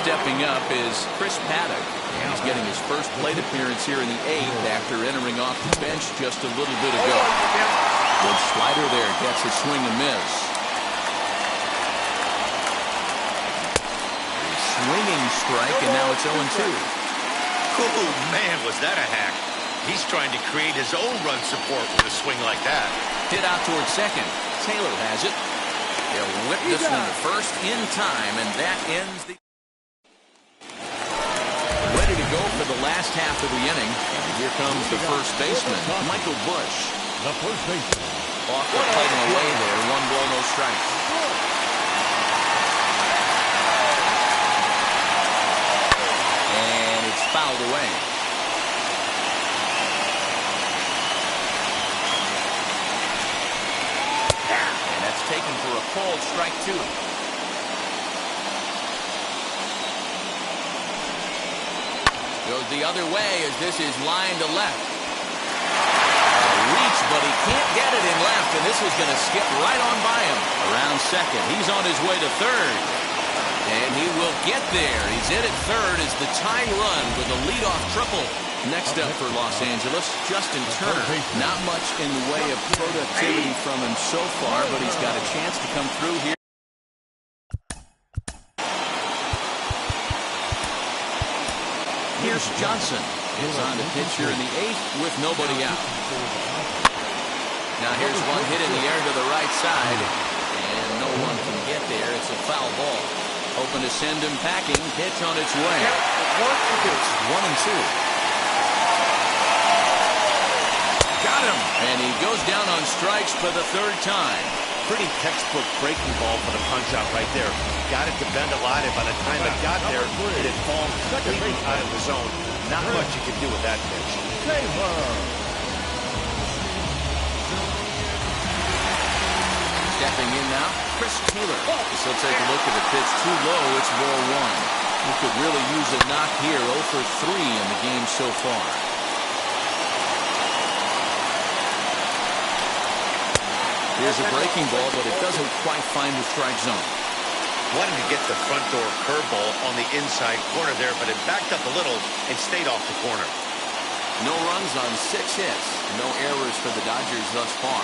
Stepping up is Chris Paddock. He's getting his first plate appearance here in the 8th after entering off the bench just a little bit ago. Good slider there, gets a swing and miss. Swinging strike, and now it's 0-2. Oh, man, was that a hack. He's trying to create his own run support with a swing like that. Hit out toward second. Taylor has it. He'll whip this one to first in time, and that ends the... Ready to go for the last half of the inning. And here comes the first baseman, Michael Busch. The first baseman. Off the plate and away there. 1 ball, no strikes. And it's fouled away. And that's taken for a called strike 2. Goes the other way as this is lined to left. A reach, but he can't get it in left, and this is going to skip right on by him. Around second. He's on his way to third. And he will get there. He's in at third as the tying run with a leadoff triple. Next up for Los Angeles, Justin Turner. Not much in the way of productivity from him so far, but he's got a chance to come through here. Here's Johnson. Is on the pitch here in the 8th with nobody out. Now here's one hit in the air to the right side. And no one can get there. It's a foul ball. Hoping to send him packing. Pitch on its way. It's 1-2. Got him. And he goes down on strikes for the 3rd time. Pretty textbook breaking ball for the punch-out right there. Got it to bend a lot, and by the time it got there, it had fallen completely out of the zone. Not much you can do with that pitch. Stepping in now, Chris Taylor. So take a look at the pitch. Too low, it's ball 1. He could really use a knock here. 0 for 3 in the game so far. Here's a breaking ball, but it doesn't quite find the strike zone. Wanted to get the front door curveball on the inside corner there, but it backed up a little and stayed off the corner. No runs on 6 hits. No errors for the Dodgers thus far.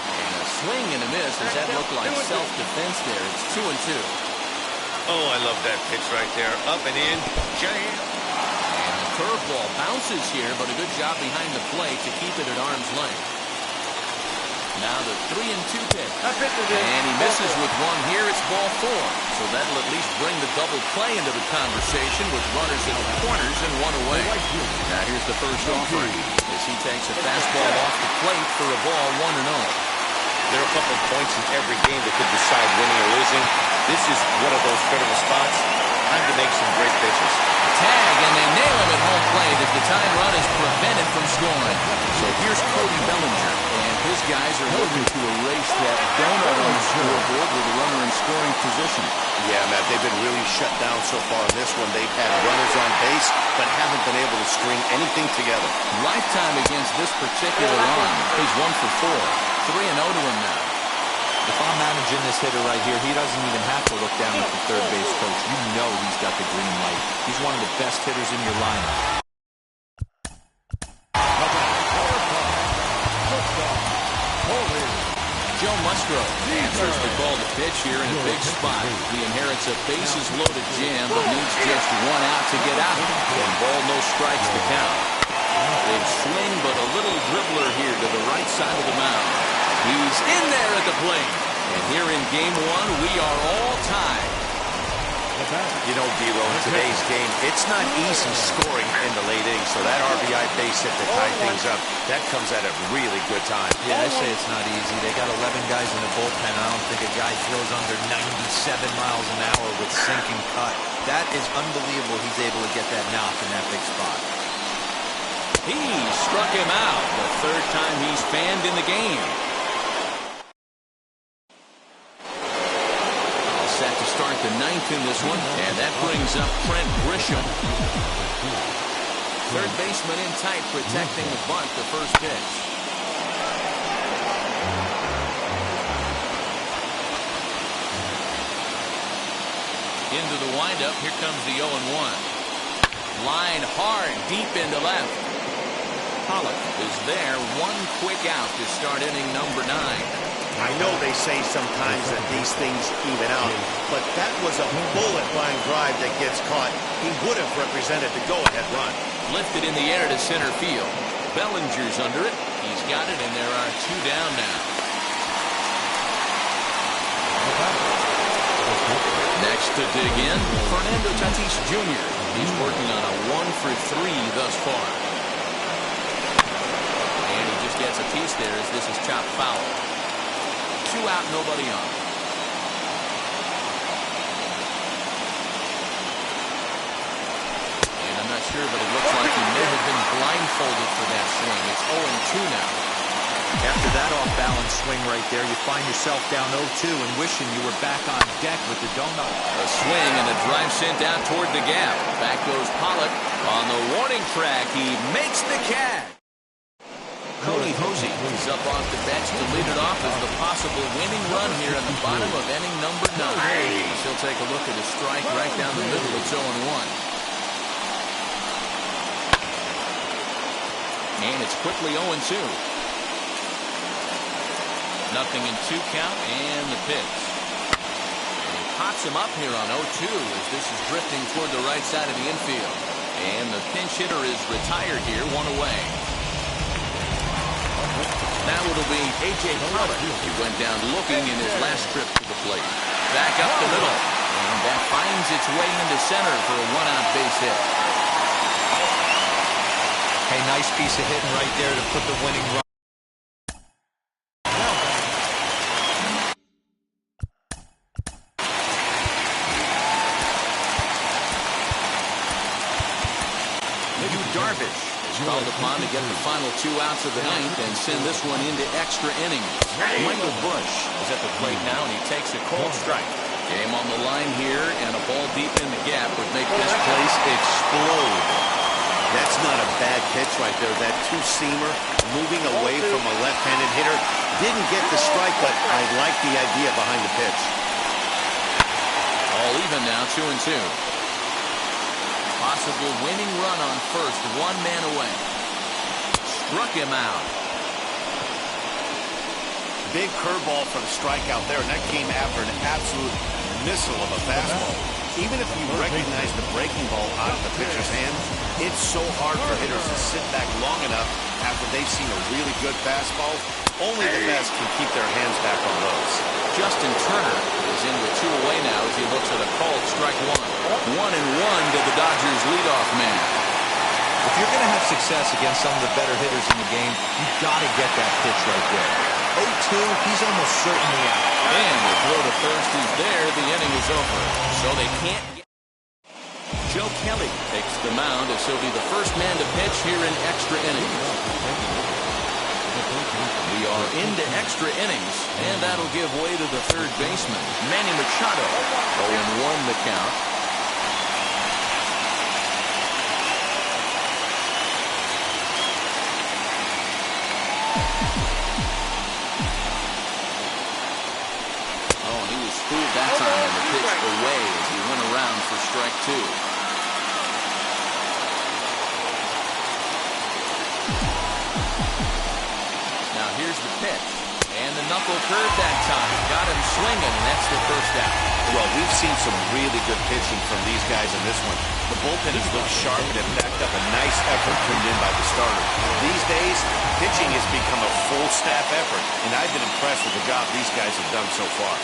And a swing and a miss. Does that look like self-defense there? It's 2-2. Oh, I love that pitch right there. Up and in. Jam. Curveball bounces here, but a good job behind the plate to keep it at arm's length. Now the 3-2 pitch. And he misses with one here. It's ball 4. So that'll at least bring the double play into the conversation with runners in the corners and one away. Now here's the first offering as he takes a fastball off the plate for a ball 1-0. There are a couple of points in every game that could decide winning or losing. This is one of those critical spots. Time to make some great pitches. Tag, and they nail him at home plate as the tying run is prevented from scoring. So here's Cody Bellinger, and his guys are looking to erase that donut on the scoreboard with a runner in scoring position. Yeah, Matt, they've been really shut down so far in this one. They've had runners on base, but haven't been able to string anything together. Lifetime against this particular run. He's 1 for 4. 3-0 to him now. If I'm managing this hitter right here, he doesn't even have to look down at the third base coach. You know he's got the green light. He's one of the best hitters in your lineup. Joe Musgrove answers the call to pitch here in a big spot. He inherits a bases-loaded jam, but needs just one out to get out. And ball, no strikes to count. Big swing, but a little dribbler here to the right side of the mound. He's in there at the plate. And here in game one, we are all tied. You know, Dero, in today's game, it's not easy scoring in the late innings, so that RBI base hit to tie things up, that comes at a really good time. Yeah, I say it's not easy. They got 11 guys in the bullpen. I don't think a guy throws under 97 miles an hour with sinking cut. That is unbelievable he's able to get that knock in that big spot. He struck him out the third time he's fanned in the game. Set to start the ninth in this one, and that brings up Trent Grisham. Third baseman in tight, protecting the bunt, the first pitch. Into the windup, here comes the 0-1. Line hard, deep into left. Pollock is there, one quick out to start inning number 9. I know they say sometimes that these things even out, but that was a bullet line drive that gets caught. He would have represented the go-ahead run. Lifted in the air to center field. Bellinger's under it. He's got it, and there are 2 down now. Next to dig in, Fernando Tatis Jr. He's working on a 1-for-3 thus far. And he just gets a piece there as this is chopped foul. 2 out, nobody on. And I'm not sure, but it looks like he may have been blindfolded for that swing. It's 0-2 now. After that off-balance swing right there, you find yourself down 0-2 and wishing you were back on deck with the donut. A swing and a drive sent out toward the gap. Back goes Pollock on the warning track. He makes the catch. Cody Hosey is up off the bench to lead it off as the possible winning run here at the bottom of inning number 9. She'll take a look at a strike right down the middle. It's 0-1. And it's quickly 0-2. Nothing in 2 count, and the pitch. And he pops him up here on 0-2 as this is drifting toward the right side of the infield. And the pinch hitter is retired here, 1 away. Now it'll be A.J. Pollock. He went down looking in his last trip to the plate. Back up the middle. And that finds its way into center for a 1-out base hit. Hey, nice piece of hitting right there to put the winning run. Darvish is called upon to get the final 2 outs of the ninth and send this one into extra innings. Michael Busch is at the plate now, and he takes a cold strike. Game on the line here, and a ball deep in the gap would make this place explode. That's not a bad pitch right there. That 2-seamer moving away from a left-handed hitter. Didn't get the strike, but I like the idea behind the pitch. All even now, 2-2. Possible winning run on first, 1 man away. Struck him out. Big curveball for the strikeout there, and that came after an absolute missile of a fastball. Even if you recognize the breaking ball out of the pitcher's hand, it's so hard for hitters to sit back long enough after they've seen a really good fastball. Only the best can keep their hands back on those. Justin Turner is in with 2 away now as he looks at a called strike 1. 1-1 to the Dodgers leadoff man. If you're going to have success against some of the better hitters in the game, you've got to get that pitch right there. 0-2, he's almost certainly out. And the throw to first is there. The inning is over. So they can't get... Joe Kelly takes the mound as he'll be the first man to pitch here in extra innings. We are into extra innings, and that'll give way to the third baseman, Manny Machado. 0-1 the count. away as he went around for strike 2. Now here's the pitch. And the knuckle curve that time. Got him swinging, and that's the first out. Well, we've seen some really good pitching from these guys in this one. The bullpen has looked sharp and have backed up a nice effort turned in by the starter. These days, pitching has become a full staff effort, and I've been impressed with the job these guys have done so far.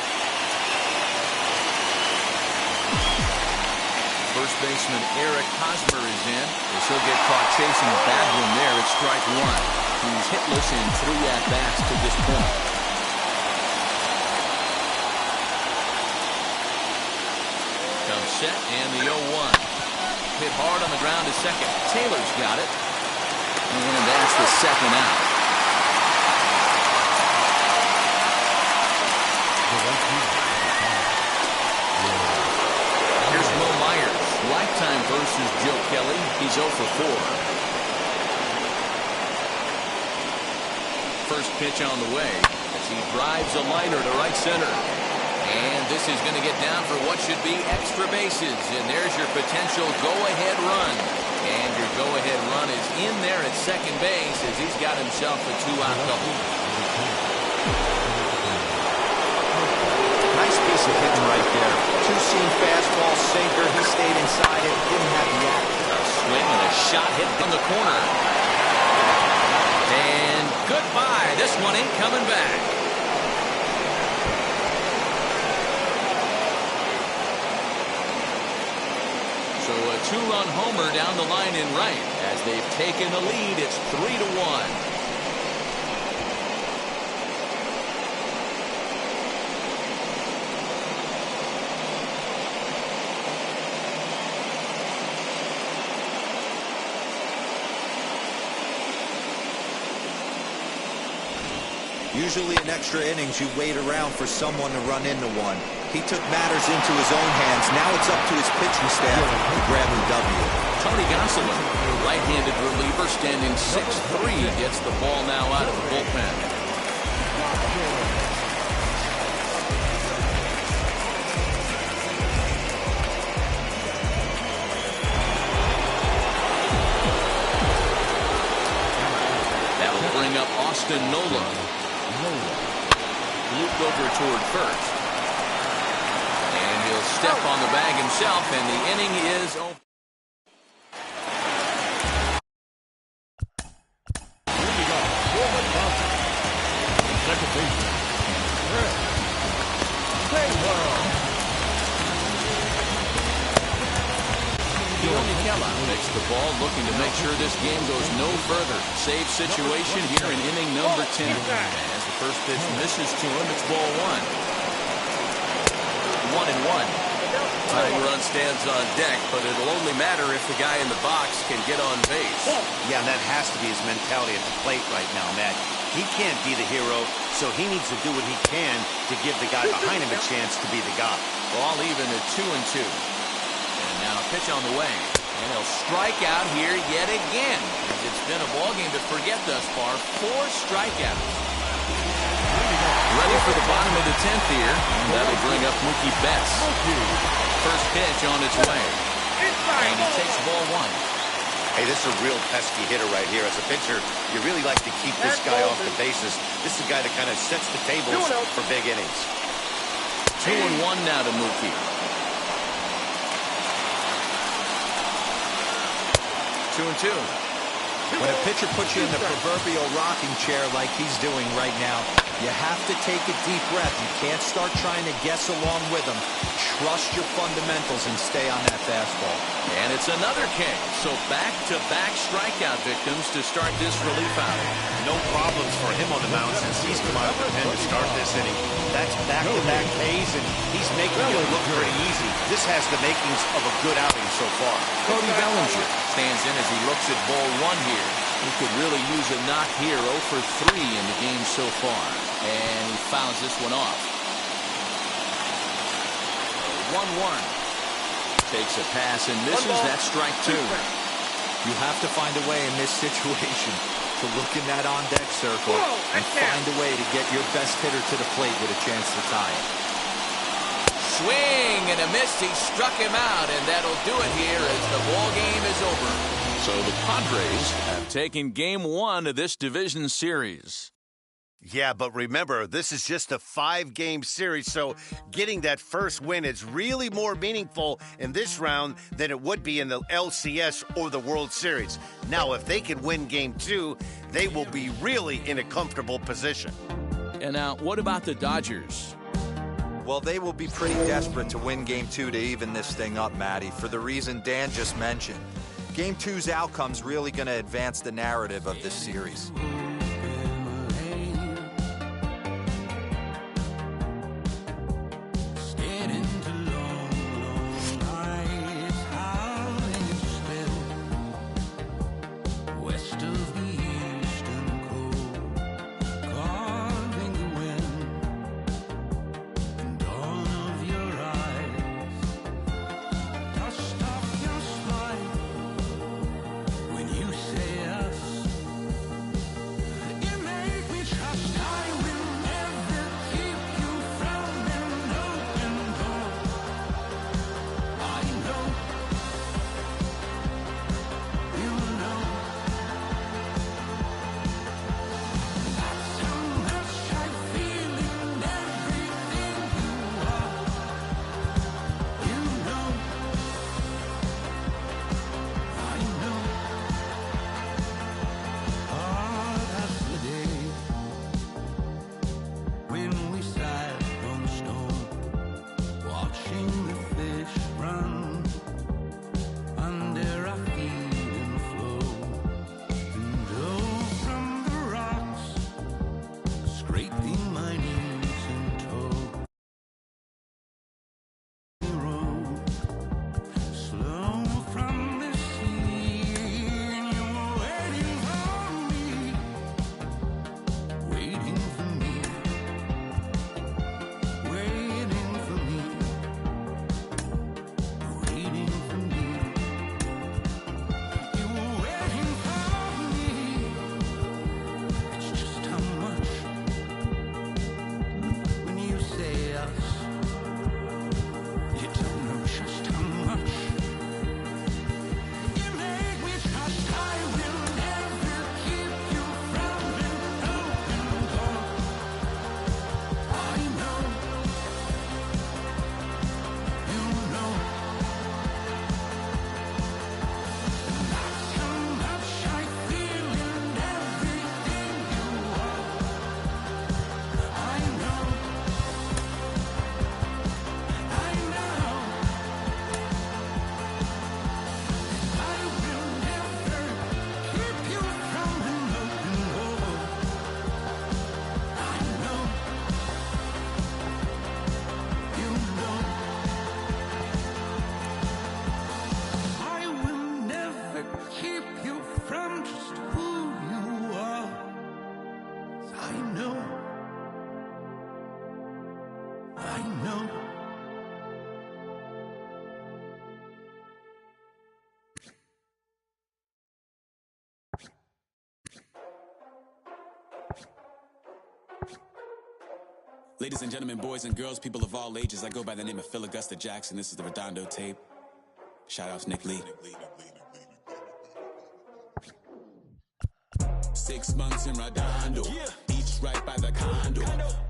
First baseman Eric Hosmer is in, as he'll get caught chasing a bad one there at strike 1. He's hitless in 3 at-bats to this point. Comes set, and the 0-1. Hit hard on the ground to second. Taylor's got it. And that's the second out. Here's Will Myers. Lifetime versus Joe Kelly. He's 0 for 4. First pitch on the way as he drives a liner to right center. And this is going to get down for what should be extra bases. And there's your potential go-ahead run. And your go-ahead run is in there at second base as he's got himself a 2-out double. Nice piece of hitting right there. Two-seam fastball, sinker. He stayed inside it. Didn't have the act. A swing and a shot hit from the corner. And goodbye. This one ain't coming back. So a 2-run homer down the line in right. As they've taken the lead, it's 3-1. Usually in extra innings, you wait around for someone to run into one. He took matters into his own hands. Now it's up to his pitching staff to grab the W. Tony Gonsolin, right-handed reliever, standing 6'3", gets the ball now out of the bullpen. That will bring up Austin Nola. Looped over toward first. And he'll step on the bag himself, and the inning is over. Here we go. Corbin Johnson. Second baseman. Keller makes the ball, looking to make sure this game goes no further. Save situation here in inning number 10. As the first pitch misses to him, it's ball 1. 1-1. Tying run stands on deck, but it'll only matter if the guy in the box can get on base. Yeah, and that has to be his mentality at the plate right now, Matt. He can't be the hero, so he needs to do what he can to give the guy behind him a chance to be the guy. Ball even at 2-2. And now a pitch on the way. And he'll strike out here yet again. As it's been a ballgame to forget thus far. 4 strikeouts. Ready for the bottom of the 10th here. And that'll bring up Mookie Betts. First pitch on its way. And he takes ball 1. Hey, this is a real pesky hitter right here. As a pitcher, you really like to keep this guy off the bases. This is a guy that kind of sets the tables for big innings. 2-1 now to Mookie. 2-2. When a pitcher puts you in the proverbial rocking chair like he's doing right now, you have to take a deep breath. You can't start trying to guess along with him. Trust your fundamentals and stay on that fastball. And it's another king. So back-to-back strikeout victims to start this relief outing. No problems for him on the mound since he's come out of the pen to start this inning. That's back-to-back Ks, and he's making it look pretty easy. This has the makings of a good outing so far. Cody Bellinger stands in as he looks at ball 1 here. He could really use a knock here. 0 for 3 in the game so far. And he fouls this one off. 1-1. Takes a pass and misses. That's strike 2. You have to find a way in this situation to look in that on-deck circle and find a way to get your best hitter to the plate with a chance to tie it. Swing and a miss. He struck him out, and that'll do it here as the ball game is over. So the Padres have taken Game 1 of this division series. Yeah, but remember, this is just a 5-game series, so getting that first win is really more meaningful in this round than it would be in the LCS or the World Series. Now, if they can win Game 2, they will be really in a comfortable position. And now, what about the Dodgers? Well, they will be pretty desperate to win Game 2 to even this thing up, Matty, for the reason Dan just mentioned. Game 2's outcome's really going to advance the narrative of this series. Ladies and gentlemen, boys and girls, people of all ages, I go by the name of Phil Augusta Jackson. This is the Redondo tape. Shout out to Nick Lee. 6 months in Redondo, beach right by the condo.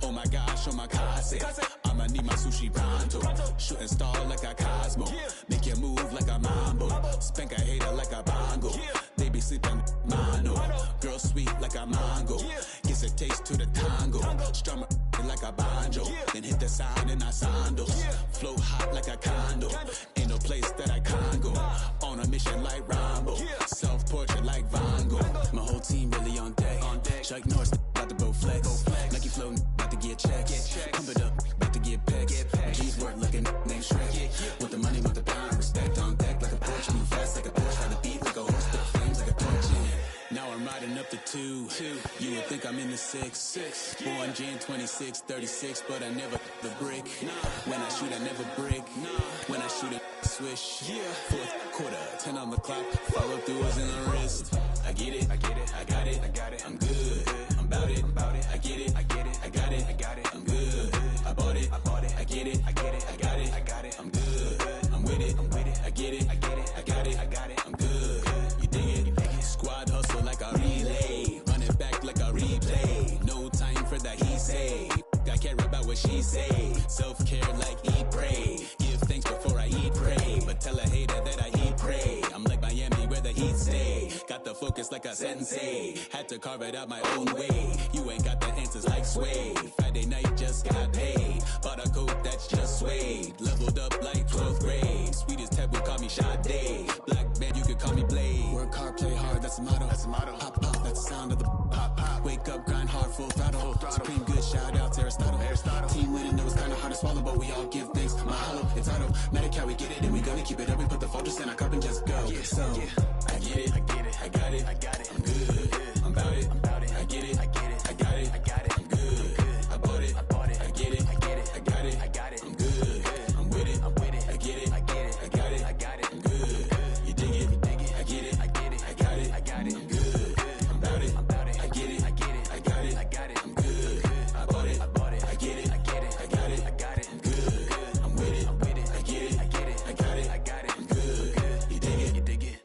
Oh my gosh, oh my casa, I'ma need my sushi pronto. Shooting star like a Cosmo, make you move like a mambo. Spank a hater like a bongo. They be sleeping mano. Girl sweet like a mango. Gets a taste to the tango. Strum like a banjo. Then hit the sound in our sandals. Flow hot like a condo. Ain't no place that I can't go. On a mission like Rambo. Self-portrait like Van Gogh. My whole team really on deck. Chuck Norris about to go flex. Nike flow about to get checks. Pump it up, about to get pecks. My G's work looking name Shrek. Want the money, want the pound. Respect on deck like a Porsche. Move fast like a Porsche. Got the beat like a horse. Put the flames like a torch. Now I'm riding up the 2. You would think I'm in the 6. Born Jan 26, 36, but I never the brick. When I shoot, I never break. When I shoot, I swish. Fourth quarter, 10 on the clock. Follow through is in the wrist. I get it, I got it, I'm good. I'm about it, I get it, I get it, I got it, I got it, I'm good. I bought it, I get it, I get it, I got it, I got it, I'm good. I'm with it, I get it, I get it, I got it, I got it, I'm good. You dig it? Squad hustle like a relay, run it back like a replay. No time for that he say. I care about what she say. Self-care like eat, pray. Give thanks before I eat, pray. But tell a hater that I eat, pray. I'm like Miami where the heat stay. Got the focus like a sensei. Had to carve it out my own way. You ain't got the answers like Sway. Friday night just got paid. Bought a coat that's just suede. Leveled up like 12th grade. Sweetest taboo call me Sade. Black man you could call me Blade. Work hard, play hard, that's the motto. That's the motto. Pop, pop, that's the sound of the pop, pop. Wake up, grind hard, full throttle. Supreme good, shout out to Aristotle. Team winning, know it's kinda hard to swallow, but we all give thanks. Mahalo, it's auto. Medical, we get it, and we gonna keep it up. We put the focus in our cup and just go. So, I get it, I get it, I got it, I got it, I'm good. I'm about it, I get it, I get it, I got it, I got it, I'm good. I bought it, I get it, I get it, I got it, I got it, I'm good. I'm with it, I get it, I get it, I got it, I got it, I'm good. You dig it, I get it, I get it, I got it, I got it, I'm good. I'm about it, I get it, I get it, I got it, I got it, I'm good. I bought it, I get it, I get it, I got it, I got it, I'm good. I'm with it, I get it, I get it, I got it, I got it, I'm good. You dig it, you dig it.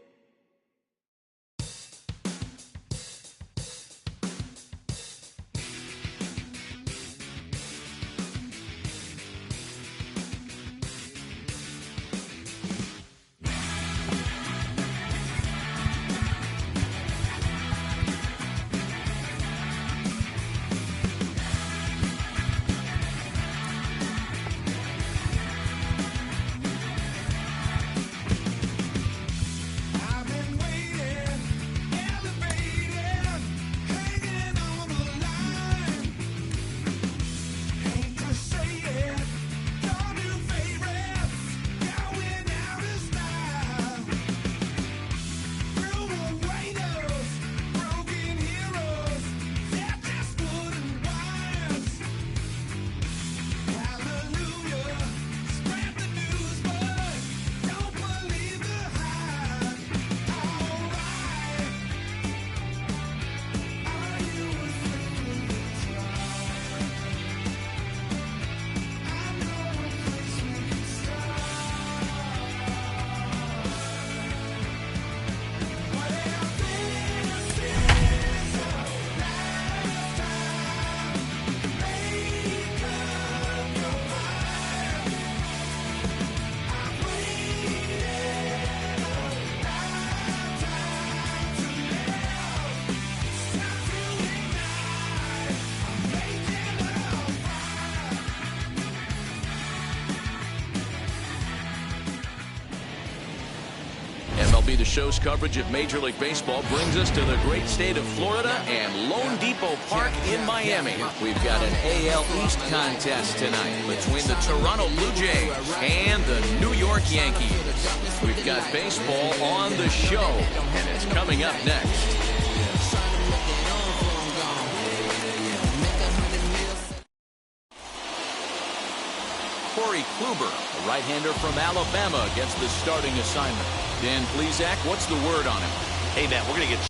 I've been waiting, elevated, hanging on the line. Hate to say it, your new favorite, going out of style. Through the waiters, broken heroes, they're just wooden wires. Hallelujah, spread the news, but don't believe the hype. Alright, are you afraid to try? I know a place we can start. What if this is our lifetime? Make up your mind. I've waited a lifetime to live. It's time to ignite. I'm making a fire. MLB The Show's coverage of Major League Baseball brings us to the great state of Florida and Lone Depot Park in Miami. We've got an AL East contest tonight between the Toronto Blue Jays and the New York Yankees. We've got baseball on the show, and it's coming up next. Corey Kluber, a right-hander from Alabama, gets the starting assignment. Dan Plesac, what's the word on him? Hey, Matt, we're going to get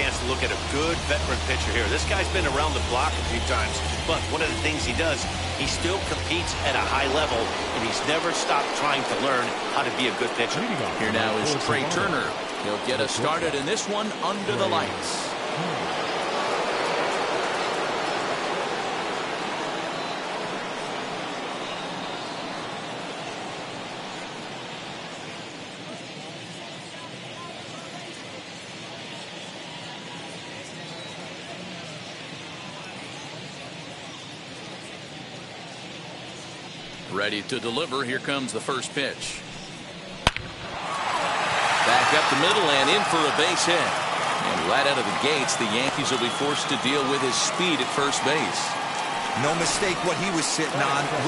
chance to look at a good veteran pitcher here. This guy's been around the block a few times, but one of the things he does, he still competes at a high level, and he's never stopped trying to learn how to be a good pitcher. Here now is Trey Turner. He'll get us started in this one under the lights. Ready to deliver. Here comes the first pitch. Back up the middle and in for a base hit. And right out of the gates, the Yankees will be forced to deal with his speed at first base. No mistake what he was sitting on.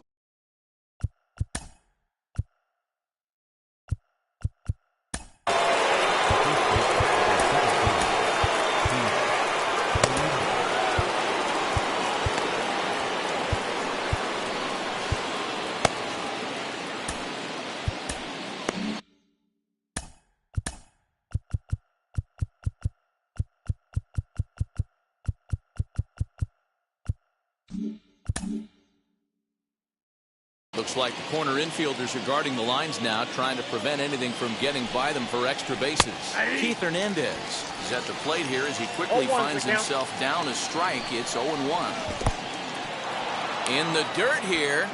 Looks like the corner infielders are guarding the lines now, trying to prevent anything from getting by them for extra bases. Keith Hernandez is at the plate here as he quickly finds himself down a strike. It's 0-1. In the dirt here.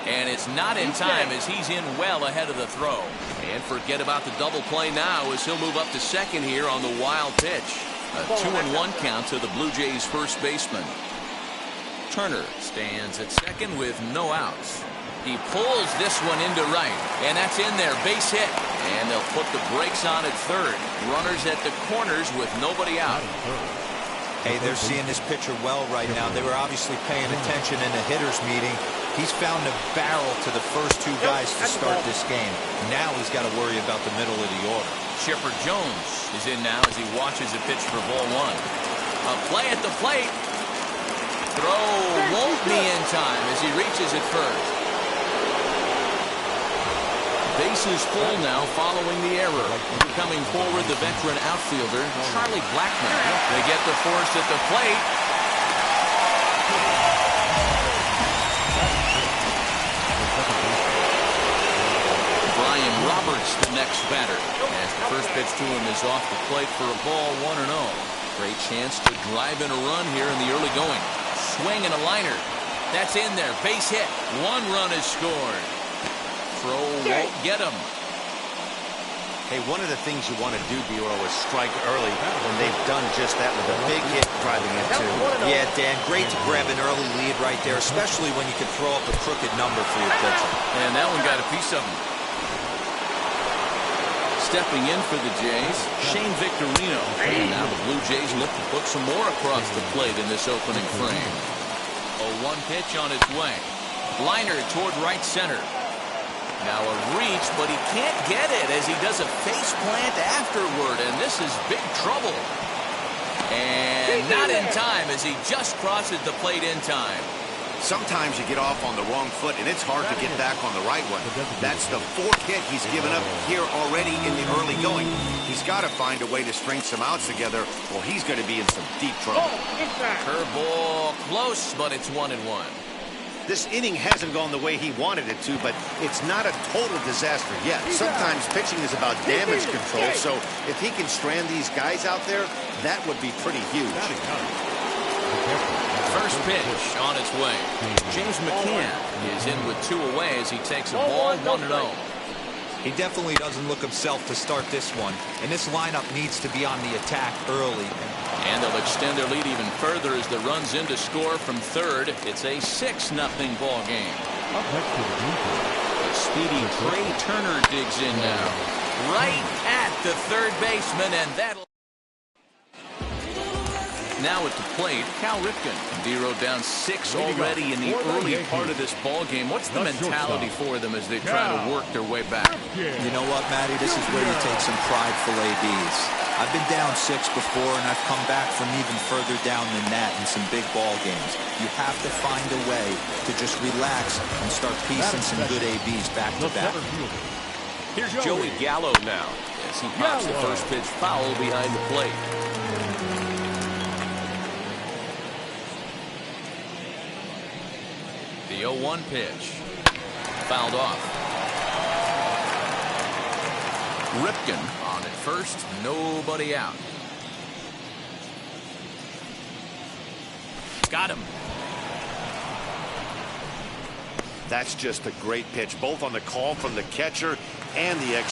And it's not in time as he's in well ahead of the throw. And forget about the double play now as he'll move up to second here on the wild pitch. A 2-1 count to the Blue Jays first baseman. Turner stands at second with no outs. He pulls this one into right, and that's in there, base hit. And they'll put the brakes on at third. Runners at the corners with nobody out. Hey, they're seeing this pitcher well right now. They were obviously paying attention in the hitters meeting. He's found a barrel to the first two guys to start this game. Now he's got to worry about the middle of the order. Chipper Jones is in now as he watches a pitch for ball one. A play at the plate. Throw won't be in time as he reaches it first. Bases full now following the error. Coming forward, the veteran outfielder, Charlie Blackmon. They get the force at the plate. Brian Roberts, the next batter. As the first pitch to him is off the plate for a ball, 1-0. Great chance to drive in a run here in the early going. Swing and a liner. That's in there. Base hit. One run is scored. Throw won't get him. Hey, one of the things you want to do, Bureau, is strike early when they've done just that with a big hit driving it too. Yeah, Dan, great to grab an early lead right there, especially when you can throw up a crooked number for your pitcher. And that one got a piece of him. Stepping in for the Jays, Shane Victorino. And now the Blue Jays look to put some more across the plate in this opening frame. A 1 pitch on its way. Liner toward right center. Now a reach, but he can't get it as he does a face plant afterward, and this is big trouble. And not in time as he just crosses the plate in time. Sometimes you get off on the wrong foot, and it's hard to get back on the right one. That's the 4th hit he's given up here already in the early going. He's got to find a way to string some outs together, or he's going to be in some deep trouble. Curveball close, but it's 1-1. This inning hasn't gone the way he wanted it to, but it's not a total disaster yet. Sometimes pitching is about damage control, so if he can strand these guys out there, that would be pretty huge. First pitch on its way. James McCann is in with 2 away as he takes a ball 1-0. He definitely doesn't look himself to start this one, and this lineup needs to be on the attack early. And they'll extend their lead even further as the runs in to score from third. It's a 6-0 ball game. Speedy Trey Turner digs in now. Right at the third baseman, and that'll... Now at the plate, Cal Ripken. Dero down 6 already in the early part of this ball game. What's the mentality for them as they try to work their way back? You know what, Matty? This is where you take some prideful ABs. I've been down 6 before, and I've come back from even further down than that in some big ball games. You have to find a way to just relax and start piecing some good ABs back to back. Here's Joey Gallo now as he pops the first pitch foul behind the plate. The 0-1 pitch. Fouled off. Ripken on at first. Nobody out. Got him. That's just a great pitch, both on the call from the catcher and the ex.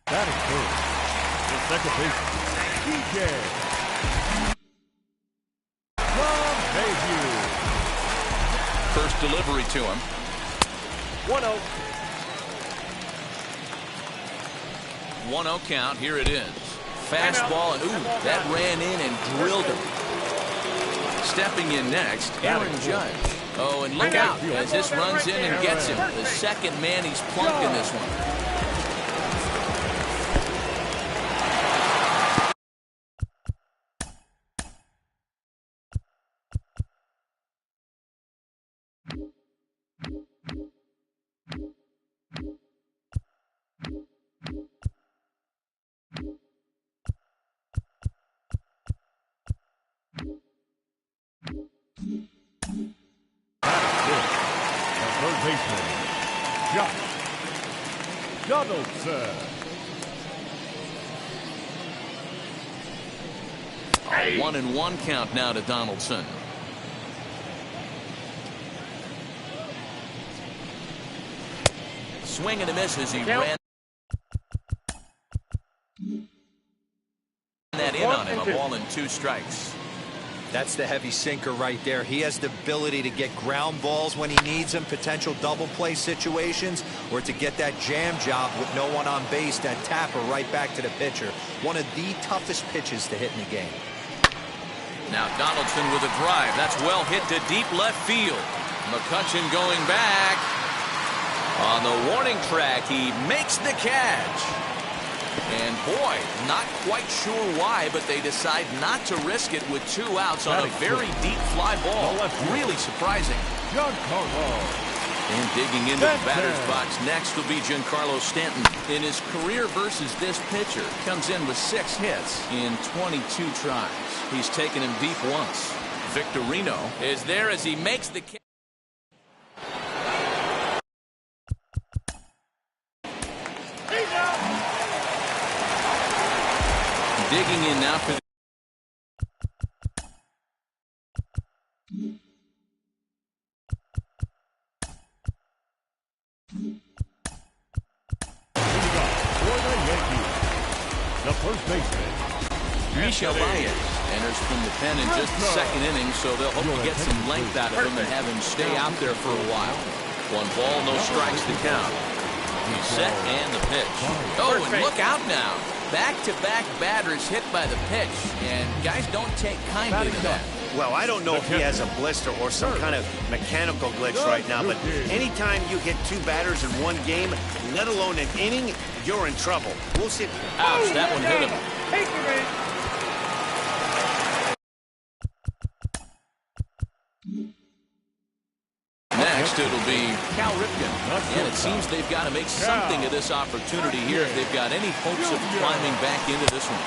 Batting third, the second baseman, DJ from Mayhew. First delivery to him. 1-0. 1-0 count. Here it is. Fastball, and ooh, that ran in and drilled him. Stepping in next, Aaron Judge. Oh, and look out as this runs in and gets him. The second man he's plunked in this one. Third baseman, Josh Donaldson. A 1-1 count now to Donaldson. Swing and a miss as he ran that in on him. A ball and 2 strikes. That's the heavy sinker right there. He has the ability to get ground balls when he needs them, potential double play situations, or to get that jam job with no one on base, that tapper right back to the pitcher. One of the toughest pitches to hit in the game. Now Donaldson with a drive. That's well hit to deep left field. McCutchen going back. On the warning track, he makes the catch. And boy, not quite sure why, but they decide not to risk it with 2 outs on a very deep fly ball. Really surprising. Giancarlo. And digging into the batter's box next will be Giancarlo Stanton. In his career versus this pitcher, comes in with 6 hits in 22 tries. He's taken him deep once. Victorino is there as he makes the catch. Digging in now for the first baseman, Misha Baez enters from the pen in just the 2nd inning, so they'll hope to get some length out of him and have him stay out there for a while. 1 ball, no strikes to count. He's set and the pitch. Oh, and look out now. Back-to-back batters hit by the pitch, and guys don't take kindly to that. Well, I don't know if he has a blister or some kind of mechanical glitch right now, but anytime you hit 2 batters in one game, let alone an inning, you're in trouble. We'll see. Ouch, that one hit him. Next, it'll be Cal Ripken. And it seems they've got to make something of this opportunity here if they've got any hopes of climbing back into this one.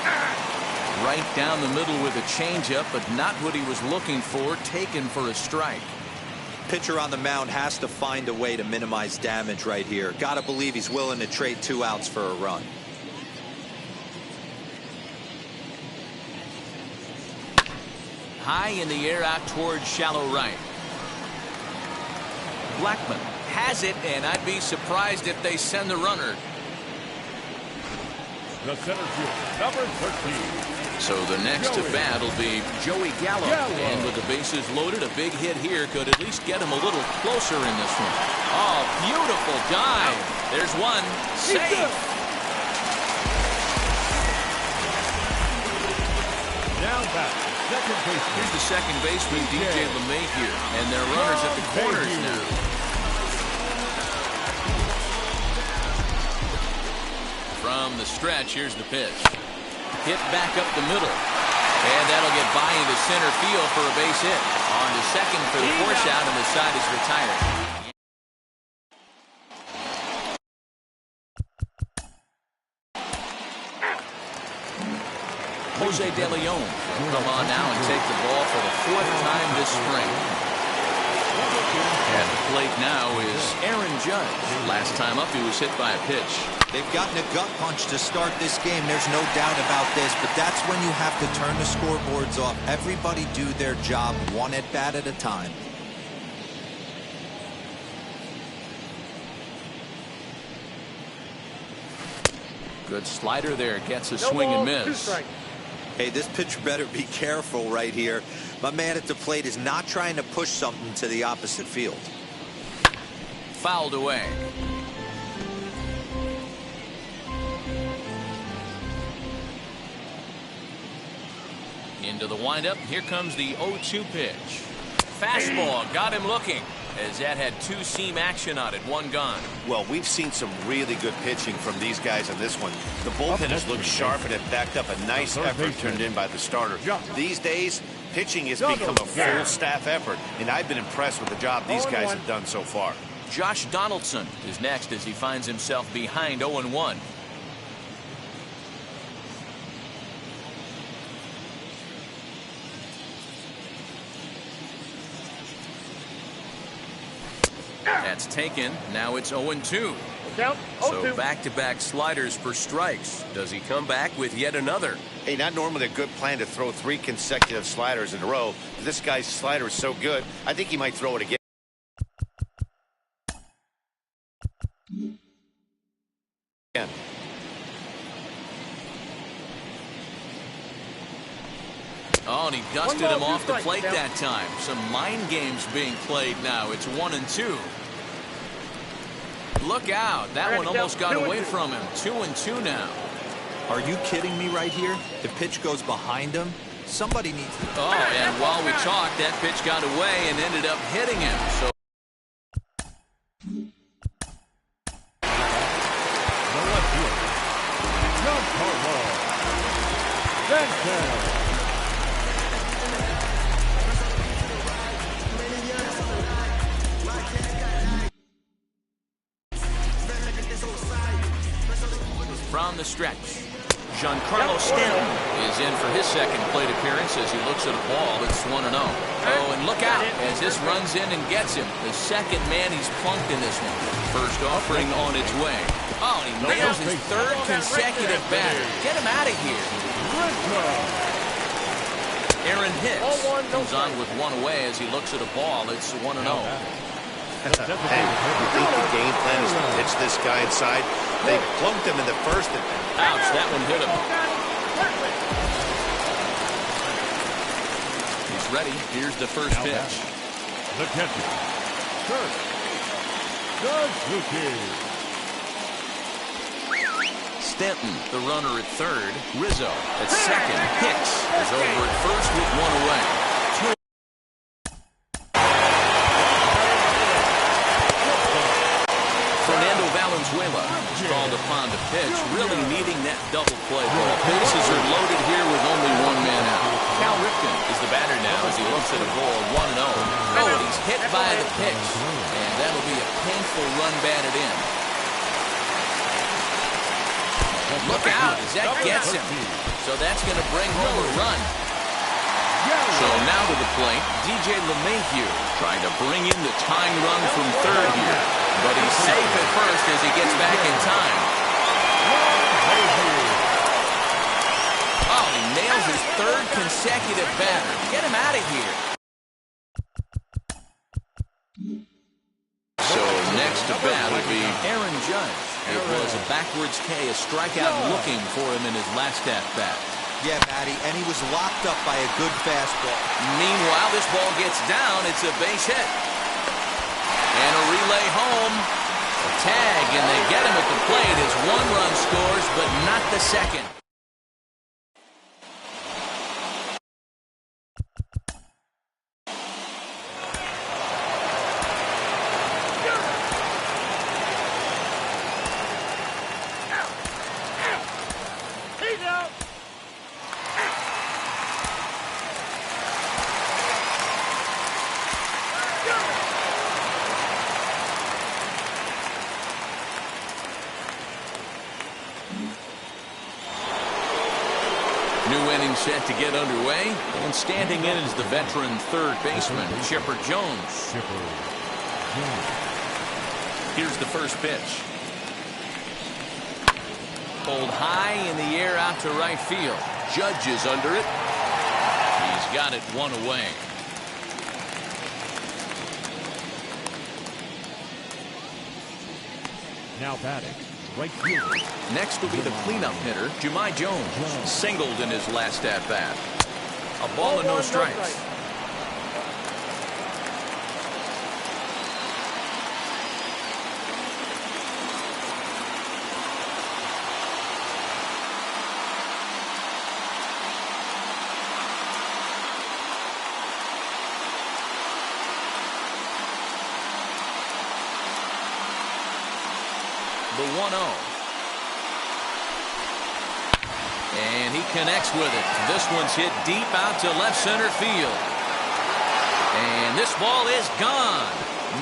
Right down the middle with a changeup, but not what he was looking for, taken for a strike. Pitcher on the mound has to find a way to minimize damage right here. Got to believe he's willing to trade 2 outs for a run. High in the air out towards shallow right. Blackman has it, and I'd be surprised if they send the runner. The center field, number 13. So the next to bat will be Joey Gallo. And with the bases loaded, a big hit here could at least get him a little closer in this one. Oh, beautiful dive. There's one. Safe. Now back, second baseman. Here's the second baseman, DJ LeMahieu. And their runners at the corners now. From the stretch, here's the pitch. Hit back up the middle. And that'll get by into center field for a base hit. On to second for the force out, and the side is retired. Jose De Leon will come on now and take the ball for the 4th time this spring. At the plate now is Aaron Judge. Last time up, he was hit by a pitch. They've gotten a gut punch to start this game. There's no doubt about this, but that's when you have to turn the scoreboards off. Everybody do their job one at bat at a time. Good slider there. Gets a swing and miss. Hey, this pitcher better be careful right here. My man at the plate is not trying to push something to the opposite field. Fouled away. Into the windup. Here comes the 0-2 pitch. Fastball. Got him looking, as that had 2-seam action on it. One gone. Well, we've seen some really good pitching from these guys on this one. The bullpenners looked sharp and have backed up a nice effort turned in by the starter. These days, pitching has become a full staff effort, and I've been impressed with the job these guys have done so far. Josh Donaldson is next as he finds himself behind 0-1. That's taken. Now it's 0-2. So back-to-back sliders for strikes. Does he come back with yet another? Hey, not normally a good plan to throw 3 consecutive sliders in a row. But this guy's slider is so good, I think he might throw it again. Oh, and he dusted him off the plate that time. Some mind games being played now. It's 1-2. Look out. That one almost got away from him. 2-2 now. Are you kidding me right here? The pitch goes behind him. Somebody needs to... Oh, and while we talked, that pitch got away and ended up hitting him. So from the stretch, Giancarlo Stanton is in for his second plate appearance as he looks at a ball. It's 1-0. Oh, and look out as this runs in and gets him. The second man he's plunked in this one. First offering on its way. Oh, and he nails his 3rd consecutive batter. Get him out of here. Aaron Hicks comes on with one away as he looks at a ball. It's 1-0. Hey, you think the game plan is to pitch this guy inside? They plunked him in the first. Ouch, that one hit him. He's ready. Here's the first pitch. The catcher, Kurt Suzuki. Stanton, the runner at third. Rizzo at second. Hicks is over at first with one away. Fernando Valenzuela is called upon to pitch, really needing that double play ball. Bases are loaded here with only one man out. Cal Ripken is the batter now as he looks at a ball 1-0. Oh, and he's hit by the pitch, and that'll be a painful run batted in. Look out as that gets him. So that's going to bring home a run. So now to the plate, DJ LeMahieu trying to bring in the tying run from third here. But he's safe at first as he gets back in time. Oh, he nails his 3rd consecutive batter. Get him out of here. So next to bat will be Aaron Judge. It was a backwards K, a strikeout looking for him in his last at-bat. Yeah, Matty, and he was locked up by a good fastball. Meanwhile, this ball gets down. It's a base hit. And a relay home. A tag, and they get him at the plate as 1 run scores, but not the second. new inning set to get underway. And standing in is the veteran third baseman, Chipper Jones. Here's the first pitch. Pulled high in the air out to right field. Judge is under it. He's got it one away. Now batting, right fielder. Next will be the cleanup hitter, Jahmai Jones. Singled in his last at-bat. A ball and no strikes. The 1-0. And he connects with it. This one's hit deep out to left center field. And this ball is gone.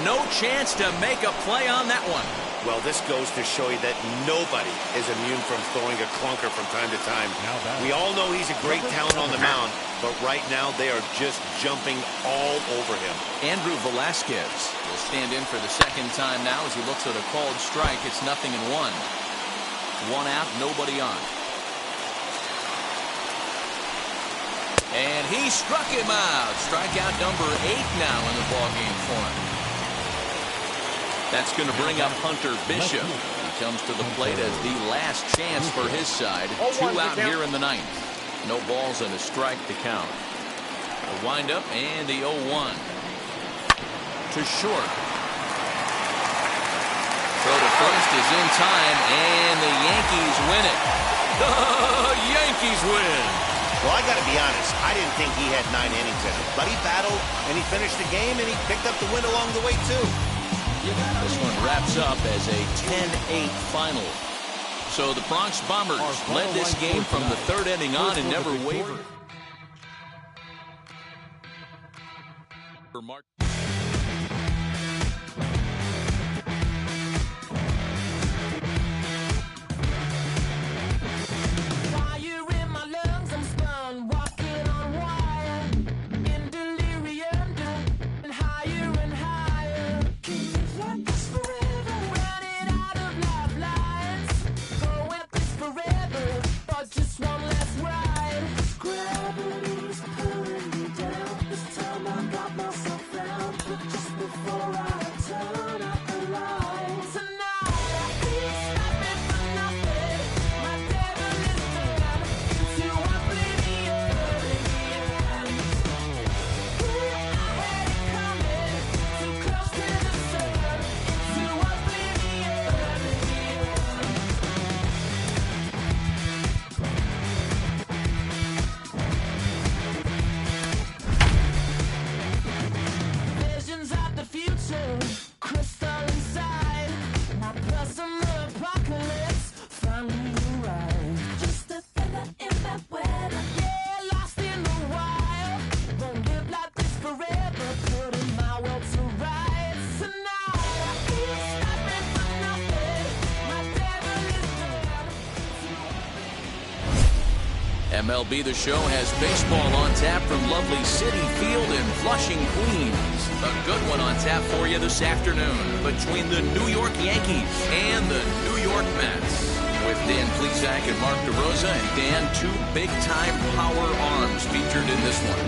No chance to make a play on that one. Well, this goes to show you that nobody is immune from throwing a clunker from time to time. We all know he's a great talent on the mound, but right now they are just jumping all over him. Andrew Velasquez will stand in for the second time now as he looks at a called strike. It's 0-1. One out, nobody on. And he struck him out. Strikeout number 8 now in the ballgame for him. That's going to bring up Hunter Bishop. He comes to the plate as the last chance for his side. 2 out here in the 9th. No balls and a strike to count. The windup and the 0-1. To short. Throw to first is in time, and the Yankees win it. The Yankees win. Well, I got to be honest. I didn't think he had 9 innings in him, but he battled and he finished the game and he picked up the win along the way too. This one wraps up as a 10-8 final. So the Bronx Bombers led this game from the 3rd inning on and never wavered. For Mark. MLB The Show has baseball on tap from lovely Citi Field in Flushing, Queens. A good one on tap for you this afternoon between the New York Yankees and the New York Mets. With Dan Plesac and Mark DeRosa, and Dan, 2 big-time power arms featured in this one.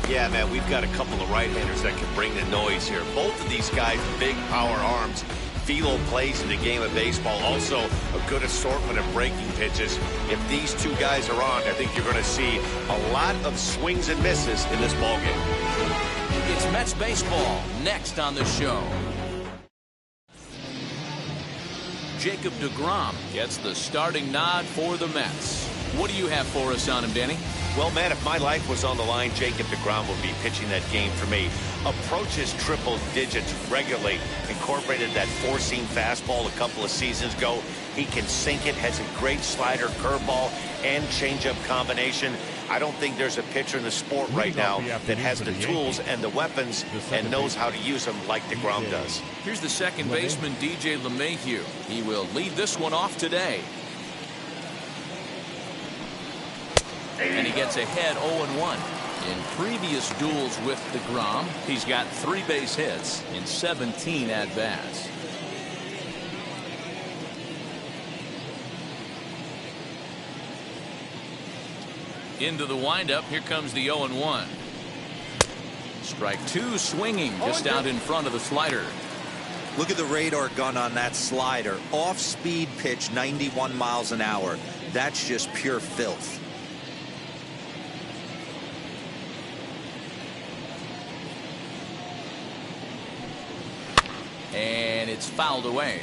Yeah, man, we've got a couple of right-handers that can bring the noise here. Both of these guys, big power arms. Philo plays in the game of baseball. Also, a good assortment of breaking pitches. If these 2 guys are on, I think you're going to see a lot of swings and misses in this ballgame. It's Mets baseball next on the show. Jacob deGrom gets the starting nod for the Mets. What do you have for us on him, Danny? Well, man, if my life was on the line, Jacob deGrom would be pitching that game for me. Approaches triple digits regularly. Incorporated that 4-seam fastball a couple of seasons ago. He can sink it, has a great slider, curveball, and changeup combination. I don't think there's a pitcher in the sport right now that has the tools and the weapons and knows how to use them like deGrom does. Here's the second baseman, DJ LeMahieu. He will lead this one off today. And he gets ahead 0-1. In previous duels with DeGrom, he's got 3 base hits in 17 at-bats. Into the windup. Here comes the 0-1. Strike 2 swinging just out in front of the slider. Look at the radar gun on that slider. Off-speed pitch, 91 miles an hour. That's just pure filth. And it's fouled away.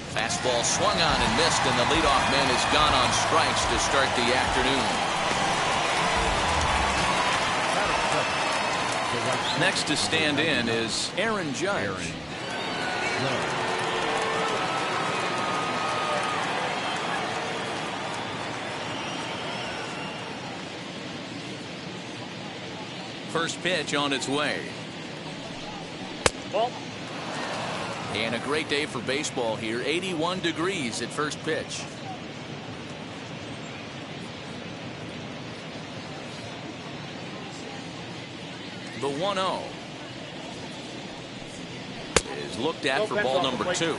Fastball swung on and missed, and the leadoff man is gone on strikes to start the afternoon. Next to stand in is Aaron Judge. First pitch on its way. Ball. And a great day for baseball here. 81 degrees at first pitch. The 1-0 is looked at for ball number 2.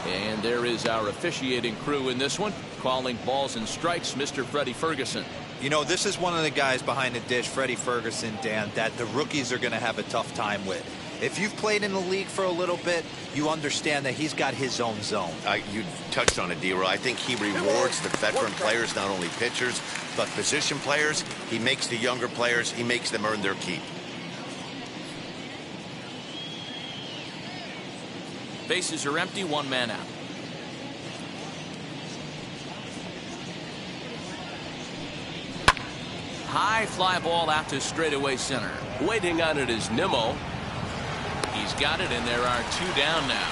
And there is our officiating crew in this one, calling balls and strikes, Mr. Freddie Ferguson. You know, this is one of the guys behind the dish, Freddie Ferguson, Dan, that the rookies are going to have a tough time with. If you've played in the league for a little bit, you understand that he's got his own zone. You touched on it, D-Roy. I think he rewards the veteran players, not only pitchers, but position players. He makes the younger players, he makes them earn their keep. Bases are empty, 1 man out. High fly ball out to straightaway center. Waiting on it is Nimmo. He's got it, and there are 2 down now.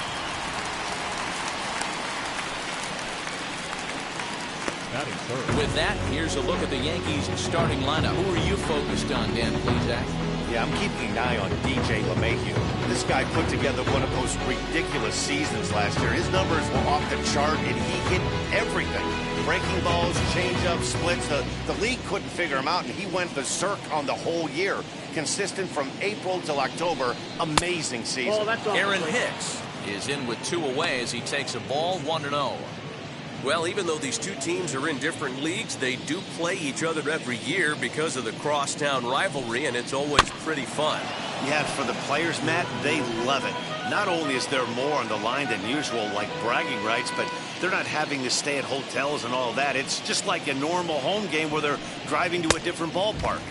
With that, here's a look at the Yankees starting lineup. Who are you focused on, Dan Plesac? Yeah, I'm keeping an eye on DJ LeMahieu. This guy put together one of those ridiculous seasons last year. His numbers were off the chart, and he hit everything. Breaking balls, changeups, splits. The league couldn't figure him out, and he went berserk on the whole year. Consistent from April till October. Amazing season. Aaron Hicks is in with 2 away as he takes a ball, 1-0. Well, even though these two teams are in different leagues, they do play each other every year because of the crosstown rivalry, and it's always pretty fun. Yeah, for the players, Matt, they love it. Not only is there more on the line than usual, like bragging rights, but they're not having to stay at hotels and all that. It's just like a normal home game where they're driving to a different ballpark.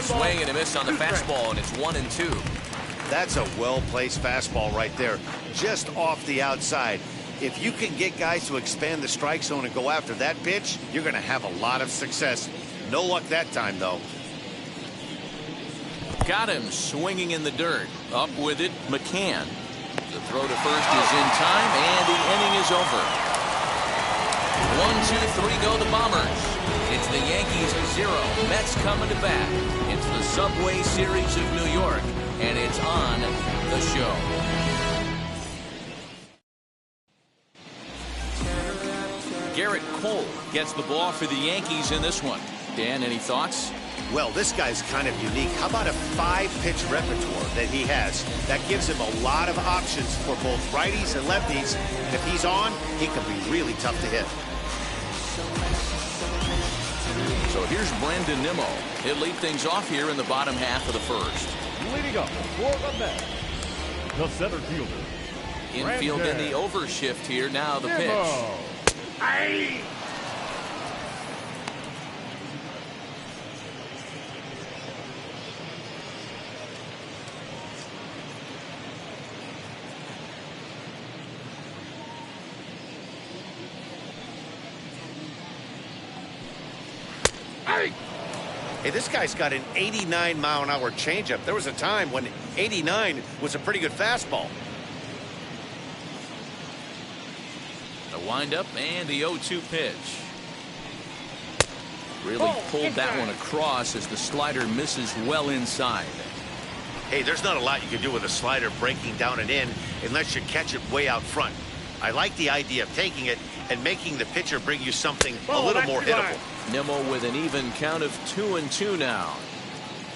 Swing and a miss on the fastball, and it's 1-2. That's a well-placed fastball right there, just off the outside. If you can get guys to expand the strike zone and go after that pitch, you're going to have a lot of success. No luck that time, though. Got him swinging in the dirt. Up with it, McCann. The throw to first is in time, and the inning is over. 1-2-3 go the Bombers. It's the Yankees 0. Mets coming to bat. It's the Subway Series of New York, and it's on the show. Garrett Cole gets the ball for the Yankees in this one. Dan, any thoughts? Well, this guy's kind of unique. How about a 5-pitch repertoire that he has? That gives him a lot of options for both righties and lefties. And if he's on, he can be really tough to hit. So here's Brandon Nimmo. He'll lead things off here in the bottom half of the first. Leading up for the Mets, the center fielder. Infield in the overshift here. Now the pitch. Aye. Hey, this guy's got an 89-mile-an-hour changeup. There was a time when 89 was a pretty good fastball. The windup and the 0-2 pitch. Really pulled that one across as the slider misses well inside. Hey, there's not a lot you can do with a slider breaking down and in unless you catch it way out front. I like the idea of taking it and making the pitcher bring you something a little more hittable. Nimmo with an even count of 2-2 now.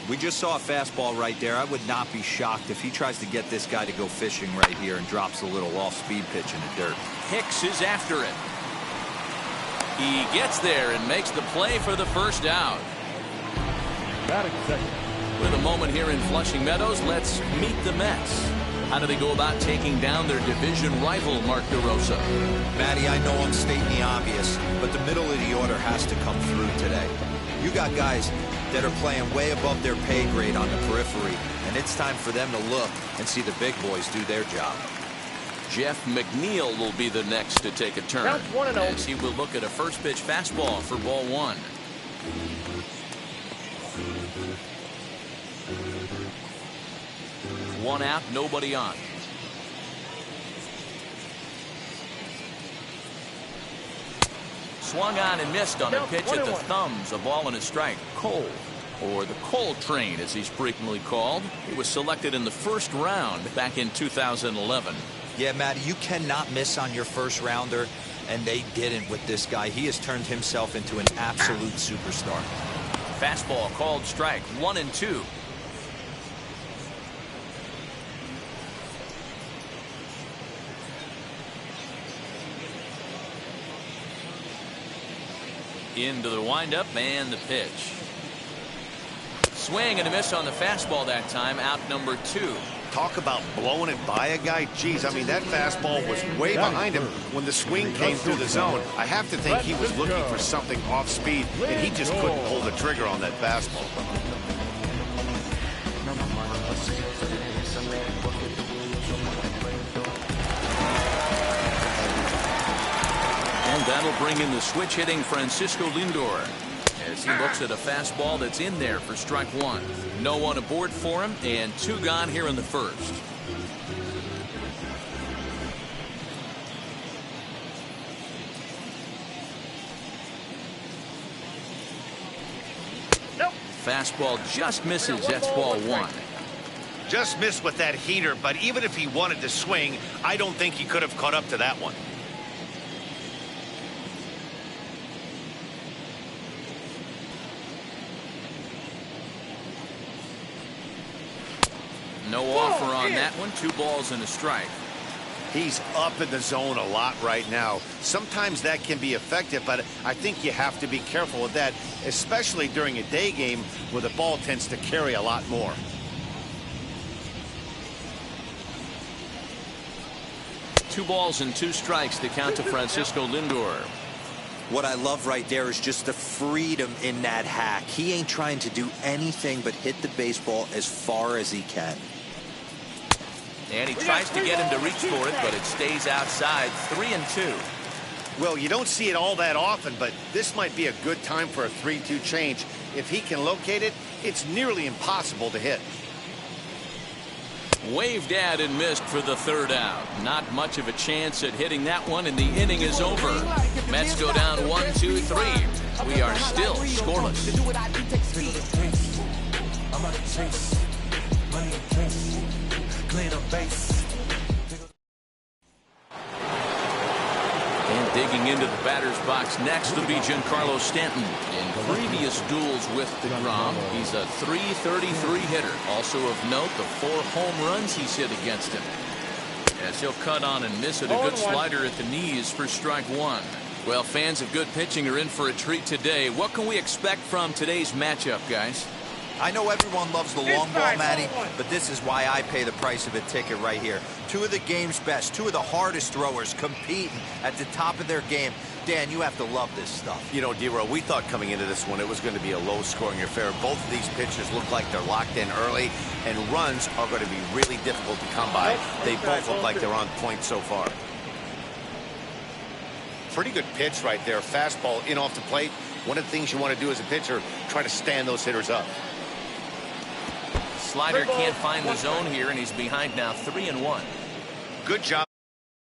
We just saw a fastball right there. I would not be shocked if he tries to get this guy to go fishing right here and drops a little off-speed pitch in the dirt. Hicks is after it. He gets there and makes the play for the first out. Batting second. With a moment here in Flushing Meadows, let's meet the Mets. How do they go about taking down their division rival, Mark DeRosa? Matty, I know I'm stating the obvious, but the middle of the order has to come through today. You got guys that are playing way above their pay grade on the periphery, and it's time for them to look and see the big boys do their job. Jeff McNeil will be the next to take a turn, as he will look at a first pitch fastball for ball one. One out, nobody on. Swung on and missed on a pitch at the thumbs. A ball and a strike. Cole, or the Cole train as he's frequently called. He was selected in the first round back in 2011. Yeah, Matty, you cannot miss on your first rounder, and they didn't with this guy. He has turned himself into an absolute superstar. Fastball called strike. 1-2. Into the windup and the pitch. Swing and a miss on the fastball that time. Out number 2. Talk about blowing it by a guy. Geez, I mean, that fastball was way behind him when the swing came through the zone. I have to think he was looking for something off speed, and he just couldn't pull the trigger on that fastball. And that'll bring in the switch hitting Francisco Lindor as he looks at a fastball that's in there for strike one. No one aboard for him, and 2 gone here in the first. Nope. Fastball just misses. That's ball 1. Just missed with that heater, but even if he wanted to swing, I don't think he could have caught up to that one. No offer on that one. 2 balls and a strike. He's up in the zone a lot right now. Sometimes that can be effective, but I think you have to be careful with that, especially during a day game where the ball tends to carry a lot more. Two balls and 2 strikes to count to Francisco Lindor. What I love right there is just the freedom in that hack. He ain't trying to do anything but hit the baseball as far as he can. And he tries to get him to reach for it, but it stays outside. 3-2. Well, you don't see it all that often, but this might be a good time for a 3-2 change. If he can locate it, it's nearly impossible to hit. Waved at and missed for the 3rd out. Not much of a chance at hitting that one, and the inning is over. Mets go down 1-2-3. We are still scoreless. And digging into the batter's box next will be Giancarlo Stanton. In previous duels with DeGrom, he's a .333 hitter. Also of note, the 4 home runs he's hit against him. As he'll cut on and miss it, a good slider at the knees for strike 1. Well, fans of good pitching are in for a treat today. What can we expect from today's matchup, guys? I know everyone loves the long ball, Matty, but this is why I pay the price of a ticket right here. 2 of the game's best, 2 of the hardest throwers competing at the top of their game. Dan, you have to love this stuff. You know, D-Row, we thought coming into this one it was going to be a low-scoring affair. Both of these pitchers look like they're locked in early, and runs are going to be really difficult to come by. They both look like they're on point so far. Pretty good pitch right there. Fastball in off the plate. One of the things you want to do as a pitcher, try to stand those hitters up. Slider can't find the zone here, and he's behind now 3-1. Good job.